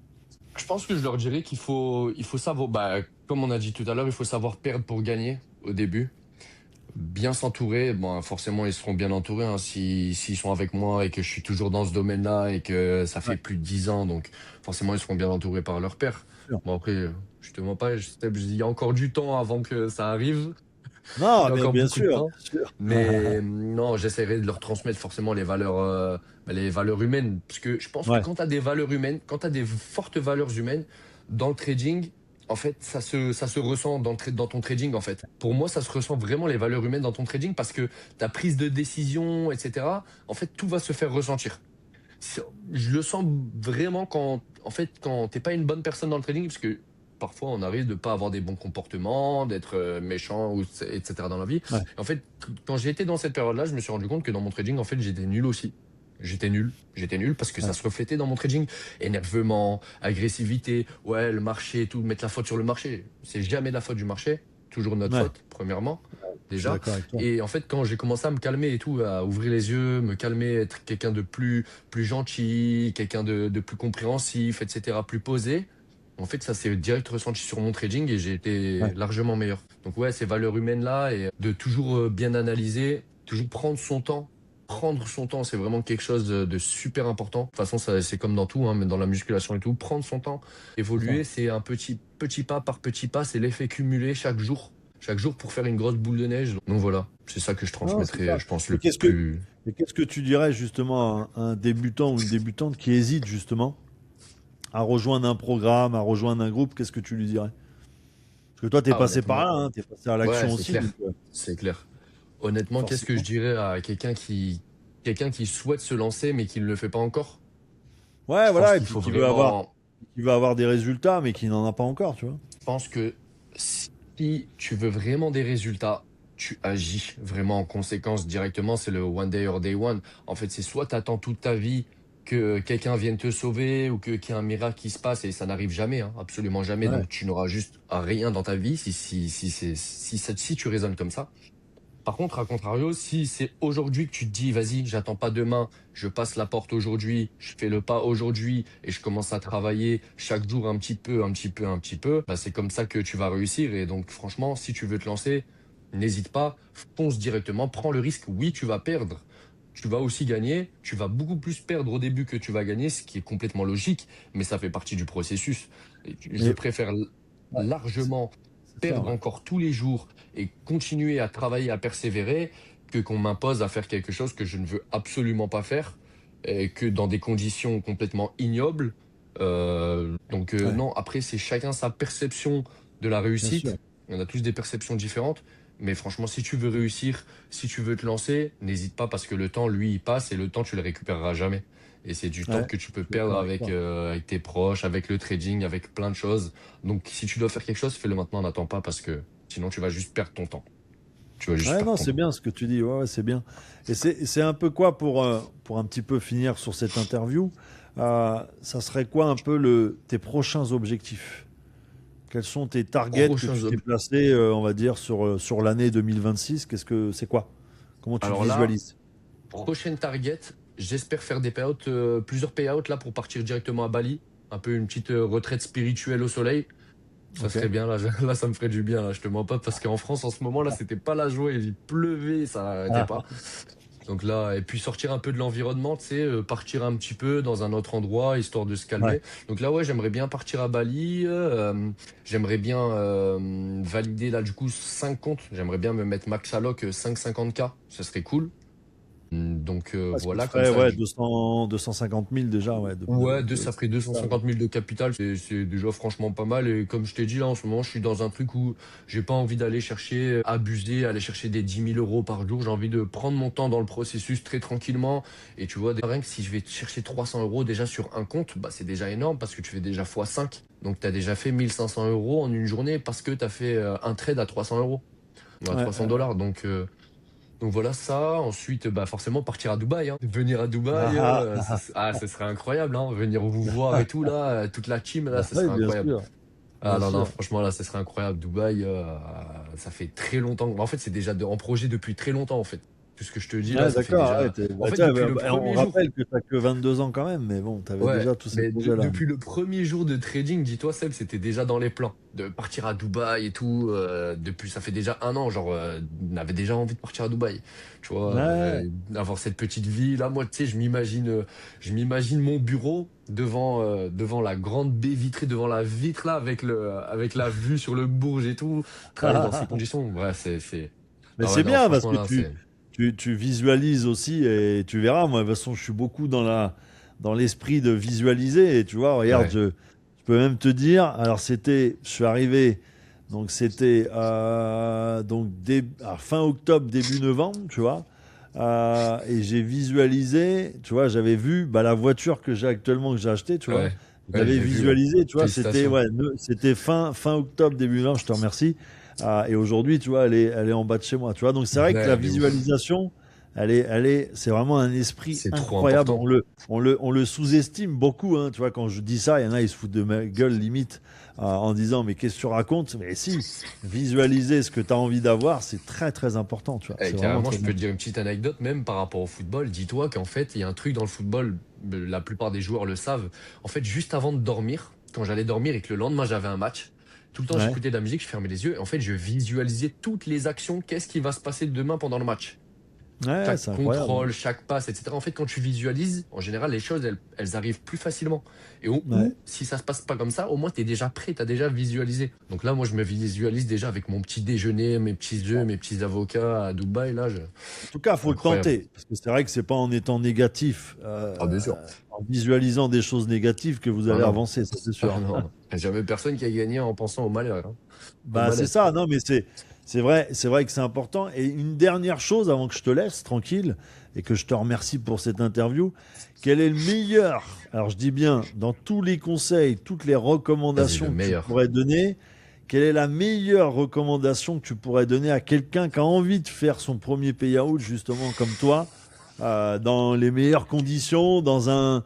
Je pense que je leur dirais qu'il faut savoir, bah, comme on a dit tout à l'heure, il faut savoir perdre pour gagner au début. Bien s'entourer, bon, forcément, ils seront bien entourés, hein, s'ils sont avec moi et que je suis toujours dans ce domaine-là et que ça Ouais, fait plus de 10 ans, donc forcément, ils seront bien entourés par leur père. bien sûr. Bon, après, je te mens pas, il y a encore du temps avant que ça arrive. Il Non, y a mais encore bien beaucoup de sûr, temps. bien sûr. Mais non, j'essaierai de leur transmettre forcément les valeurs humaines. Parce que je pense que Ouais, quand tu as des valeurs humaines, quand tu as des fortes valeurs humaines, dans le trading, en fait, ça se ressent dans ton trading, en fait. Pour moi, ça se ressent vraiment les valeurs humaines dans ton trading parce que ta prise de décision, etc., en fait, tout va se faire ressentir. Je le sens vraiment quand t'es pas une bonne personne dans le trading, parce que parfois on arrive de pas avoir des bons comportements, d'être méchant, etc. dans la vie. ouais, Et en fait, quand j'ai été dans cette période-là, je me suis rendu compte que dans mon trading, en fait, j'étais nul aussi. J'étais nul parce que ça ouais, se reflétait dans mon trading. Énervement, agressivité, ouais, le marché, tout, mettre la faute sur le marché. C'est jamais la faute du marché, toujours notre ouais. faute, premièrement, Je suis déjà. d'accord avec toi. Et en fait, quand j'ai commencé à me calmer et tout, à ouvrir les yeux, me calmer, être quelqu'un de plus gentil, quelqu'un de plus compréhensif, etc., plus posé, en fait, ça s'est direct ressenti sur mon trading et j'ai été Ouais. largement meilleur. Donc ouais, ces valeurs humaines-là et de toujours bien analyser, toujours prendre son temps. Prendre son temps, c'est vraiment quelque chose de super important. De toute façon, c'est comme dans tout, hein, mais dans la musculation et tout, prendre son temps. C'est ça. Évoluer, c'est un petit pas par petit pas, c'est l'effet cumulé chaque jour pour faire une grosse boule de neige. Donc voilà, c'est ça que je Non, c'est ça. transmettrai, je pense, Et le qu'est-ce que, plus. et qu'est-ce que tu dirais justement à un débutant ou une débutante qui hésite justement à rejoindre un programme, à rejoindre un groupe, qu'est-ce que tu lui dirais? Parce que toi, t'es Ah, passé par honnêtement, là, hein, t'es passé à ouais, l'action c'est aussi, donc clair, c'est clair. Honnêtement, qu'est-ce que je forcément. dirais à quelqu'un qui souhaite se lancer mais qui ne le fait pas encore? Ouais, Je pense voilà, et qu'il puis faut qui vraiment. veut avoir des résultats, mais qui n'en a pas encore, tu vois. Je pense que si tu veux vraiment des résultats, tu agis vraiment en conséquence directement. C'est le one day or day one. En fait, c'est soit tu attends toute ta vie que quelqu'un vienne te sauver ou qu'il y ait un miracle qui se passe et ça n'arrive jamais, hein, absolument jamais. Ouais, Donc tu n'auras juste rien dans ta vie si tu raisonnes comme ça. Par contre, à contrario, si c'est aujourd'hui que tu te dis, vas-y, j'attends pas demain, je passe la porte aujourd'hui, je fais le pas aujourd'hui et je commence à travailler chaque jour un petit peu, un petit peu, un petit peu, bah c'est comme ça que tu vas réussir. Et donc, franchement, si tu veux te lancer, n'hésite pas, fonce directement, prends le risque. Oui, tu vas perdre. Tu vas aussi gagner. Tu vas beaucoup plus perdre au début que tu vas gagner, ce qui est complètement logique, mais ça fait partie du processus. Et je mais préfère ouais, c'est largement c'est ça, perdre ouais. encore tous les jours et continuer à travailler, à persévérer, que qu'on m'impose à faire quelque chose que je ne veux absolument pas faire, et que dans des conditions complètement ignobles. Ouais, Non, après, c'est chacun sa perception de la bien sûr. réussite. On a tous des perceptions différentes. Mais franchement, si tu veux réussir, si tu veux te lancer, n'hésite pas parce que le temps, lui, il passe et le temps, tu le récupéreras jamais. Et c'est du temps Ouais, que tu peux je suis perdre d'accord avec avec, toi. avec tes proches, avec le trading, avec plein de choses. Donc, si tu dois faire quelque chose, fais-le maintenant, n'attends pas parce que sinon tu vas juste perdre ton temps. Tu vas juste Ouais, perdre non, ton c'est temps. bien ce que tu dis. Ouais, ouais, c'est bien. Et c'est un peu quoi pour un petit peu finir sur cette interview, ça serait quoi un peu tes prochains objectifs? Quels sont tes targets que Prochains tu t'es ob- placés, on va dire, sur l'année 2026? C'est quoi? Comment tu te Alors là, visualises? prochaine target, j'espère faire des payouts, plusieurs payouts là pour partir directement à Bali. Un peu une petite retraite spirituelle au soleil. Ça Ok. serait bien, là, là, ça me ferait du bien, là, je te mens pas, parce qu'en France, en ce moment, là, c'était pas la joie, il pleuvait, ça n'arrêtait pas. Ah, Donc là, et puis sortir un peu de l'environnement, tu sais, partir un petit peu dans un autre endroit, histoire de se ouais. calmer. Donc là, ouais, j'aimerais bien partir à Bali, j'aimerais bien valider, là, du coup, 5 comptes, j'aimerais bien me mettre max alloc 550K, ça serait cool. Donc Ce qui te voilà, comme ferait ça, ouais, 250 000 déjà. Ouais, ouais, ça ferait capital, ouais. 250 000 de capital, c'est déjà franchement pas mal. Et comme je t'ai dit, là, en ce moment, je suis dans un truc où j'ai pas envie d'aller chercher, abuser, aller chercher des 10 000 € par jour. J'ai envie de prendre mon temps dans le processus très tranquillement. Et tu vois, rien que si je vais chercher 300 € déjà sur un compte, bah, c'est déjà énorme parce que tu fais déjà x5. Donc, tu as déjà fait 1 500 € en une journée parce que tu as fait un trade à 300 €, à Ouais, 300 dollars. Donc voilà ça. Ensuite, bah forcément partir à Dubaï, hein. Venir à Dubaï, ah, ce serait incroyable, hein. Venir vous voir et tout là, toute la team là, bah ce oui, serait bien incroyable. sûr, Ah bien non non, sûr. franchement là, ce serait incroyable. Dubaï, ça fait très longtemps. En fait, c'est déjà en projet depuis très longtemps en fait. Tout ce que je te dis là, Ouais, ça fait d'accord. Ouais, déjà. En bah, fait, tiens, depuis le on premier jour. rappelle que tu n'as que 22 ans quand même, mais bon, tu avais Ouais, déjà tous ces mais projets-là. depuis le premier jour de trading, dis-toi, Seb, c'était déjà dans les plans de partir à Dubaï et tout. Depuis, ça fait déjà un an, genre, on avait déjà envie de partir à Dubaï. Tu vois, Ouais. avoir cette petite vie. Là, moi, tu sais, je m'imagine mon bureau devant la grande baie vitrée, devant la vitre là, avec la vue sur le Bourget et tout. Travailler dans ces conditions, ouais, Mais ah ouais, c'est non, bien parce franchement que là, c'est. tu visualises aussi et tu verras, moi, de toute façon, je suis beaucoup dans l'esprit de visualiser. Et tu vois, regarde, Ouais, je peux même te dire, alors je suis arrivé, donc c'était fin octobre, début novembre, tu vois. Et j'ai visualisé, tu vois, j'avais vu bah, la voiture que j'ai actuellement, que j'ai achetée, tu vois. ouais, ouais, J'avais j'ai vu, ouais. visualisé, tu vois, c'était Félicitations. ouais, c'était fin octobre, début novembre, je te remercie. Et aujourd'hui, tu vois, elle est en bas de chez moi, tu vois. Donc c'est vrai Ouais, que la elle est ouf. visualisation, c'est vraiment un esprit C'est trop incroyable. important. On le sous-estime beaucoup, hein, tu vois. Quand je dis ça, il y en a, ils se foutent de ma gueule limite en disant, mais qu'est-ce que tu racontes? Mais si, visualiser ce que tu as envie d'avoir, c'est très très important, tu vois. Et C'est vraiment carrément, très je peux te important. dire une petite anecdote, même par rapport au football. Dis-toi qu'en fait, il y a un truc dans le football, la plupart des joueurs le savent. En fait, juste avant de dormir, quand j'allais dormir et que le lendemain j'avais un match, tout le temps Ouais, j'écoutais de la musique, je fermais les yeux et en fait, je visualisais toutes les actions, qu'est-ce qui va se passer demain pendant le match. ouais, Chaque c'est incroyable, hein. contrôle, chaque passe, etc. En fait, quand tu visualises, en général, les choses, elles arrivent plus facilement. Ouais. Ou si ça se passe pas comme ça, au moins, tu es déjà prêt, tu as déjà visualisé. Donc là, moi, je me visualise déjà avec mon petit déjeuner, mes petits œufs, mes petits avocats à Dubaï. Là, En tout cas, il faut le incroyable. tenter. Parce que c'est vrai que c'est pas en étant négatif, Ah, bien sûr. en visualisant des choses négatives que vous Ah allez non. avancer, ça c'est Ah sûr. non. Il n'y a jamais personne qui a gagné en pensant au malheur, hein. Au Bah c'est mal-être. ça, non mais c'est vrai que c'est important. Et une dernière chose avant que je te laisse tranquille et que je te remercie pour cette interview, quel est le meilleur, alors je dis bien, dans tous les conseils, toutes les Vas-y, le recommandations que tu meilleur. pourrais donner, quelle est la meilleure recommandation que tu pourrais donner à quelqu'un qui a envie de faire son premier payout justement comme toi, dans les meilleures conditions, dans un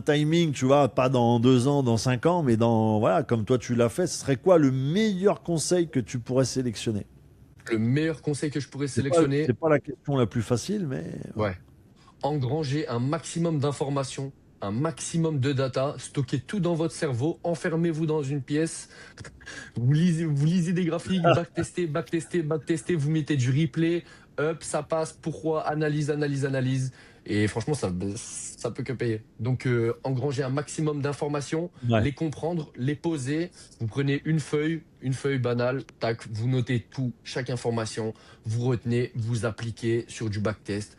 timing, tu vois, pas dans 2 ans, dans 5 ans, mais voilà, comme toi tu l'as fait, ce serait quoi le meilleur conseil que tu pourrais sélectionner? Le meilleur conseil que je pourrais sélectionner, C'est pas la question la plus facile, mais voilà. ouais. Engranger un maximum d'informations, un maximum de data, stocker tout dans votre cerveau, enfermez-vous dans une pièce, vous lisez des graphiques, backtester, backtester, backtester, vous mettez du replay, up, ça passe, pourquoi, analyse, analyse, analyse. Et franchement, ça peut que payer. Donc, engranger un maximum d'informations, Ouais. les comprendre, les poser. Vous prenez une feuille banale, tac, vous notez tout, chaque information, vous retenez, vous appliquez sur du backtest.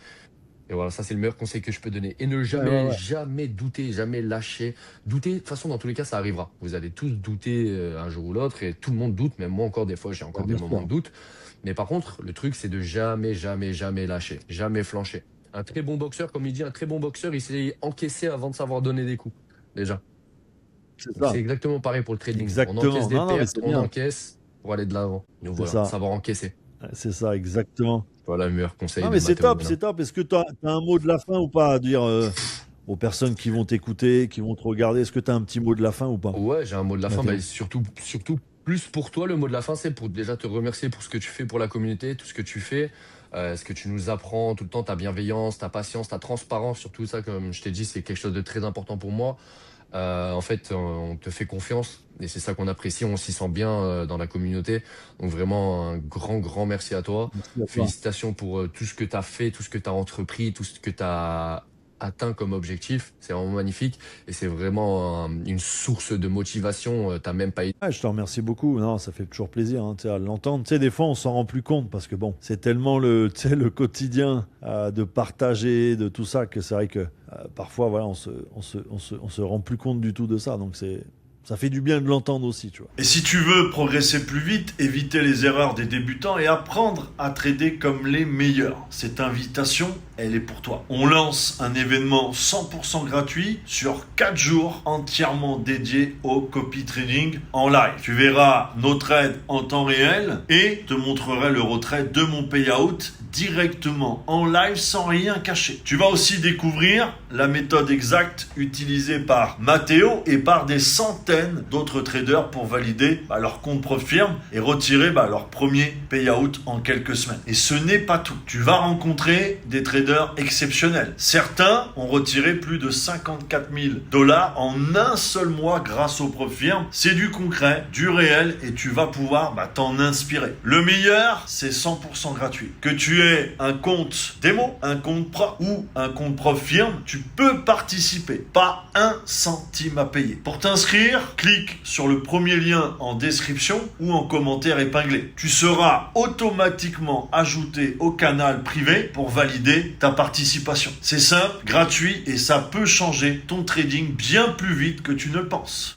Et voilà, ça c'est le meilleur conseil que je peux donner. Et ne Ouais, ouais, jamais, ouais. jamais douter, jamais lâcher. Douter, de toute façon, dans tous les cas, ça arrivera. Vous allez tous douter un jour ou l'autre, et tout le monde doute, même moi encore des fois, j'ai Bah, encore des bien moments sûr. de doute. Mais par contre, le truc, c'est de jamais, jamais, jamais lâcher, jamais flancher. Un très bon boxeur, comme il dit, un très bon boxeur, il s'est encaissé avant de savoir donner des coups, déjà. C'est Donc c'est ça. exactement pareil pour le trading. On encaisse Exactement. des Non, non, mais pertes, c'est on bien. encaisse pour aller de l'avant. Donc C'est voilà, ça. savoir encaisser. Ouais, c'est ça, exactement. Voilà le meilleur conseil Non, de mais c'est Matteo top, Venin. c'est top. Est-ce que tu as un mot de la fin ou pas à dire aux personnes qui vont t'écouter, qui vont te regarder? Est-ce que tu as un petit mot de la fin ou pas, Ouais, j'ai un mot de la fin. Bah, Mathéo? surtout plus pour toi, le mot de la fin, c'est pour déjà te remercier pour ce que tu fais pour la communauté, tout ce que tu fais, ce que tu nous apprends tout le temps, ta bienveillance, ta patience, ta transparence, surtout ça, comme je t'ai dit, c'est quelque chose de très important pour moi. En fait, on te fait confiance et c'est ça qu'on apprécie. On s'y sent bien dans la communauté. Donc vraiment un grand merci à toi. Merci à toi. Félicitations pour tout ce que tu as fait, tout ce que tu as entrepris, tout ce que tu as atteint comme objectif. C'est vraiment magnifique et c'est vraiment une source de motivation. T'as même pas idée. Je te remercie beaucoup. Non, ça fait toujours plaisir tu sais, à l'entendre. Tu sais, des fois, on s'en rend plus compte parce que bon, c'est tellement tu sais, le quotidien de partager, de tout ça, que c'est vrai que parfois, voilà, on se rend plus compte du tout de ça. Donc ça fait du bien de l'entendre aussi, tu vois. Et si tu veux progresser plus vite, éviter les erreurs des débutants et apprendre à trader comme les meilleurs, cette invitation, elle est pour toi. On lance un événement 100% gratuit sur 4 jours entièrement dédié au copy trading en live. Tu verras nos trades en temps réel et te montrerai le retrait de mon payout directement en live sans rien cacher. Tu vas aussi découvrir la méthode exacte utilisée par Matteo et par des centaines d'autres traders pour valider leur compte Profirm et retirer leur premier payout en quelques semaines. Et ce n'est pas tout. Tu vas rencontrer des traders exceptionnels. Certains ont retiré plus de 54 000 $ en un seul mois grâce au Profirm. C'est du concret, du réel et tu vas pouvoir t'en inspirer. Le meilleur, c'est 100% gratuit. Que tu aies un compte démo, un compte pro ou un compte Profirm, tu peux participer. Pas un centime à payer. Pour t'inscrire, clique sur le premier lien en description ou en commentaire épinglé. Tu seras automatiquement ajouté au canal privé pour valider ta participation. C'est simple, gratuit et ça peut changer ton trading bien plus vite que tu ne le penses.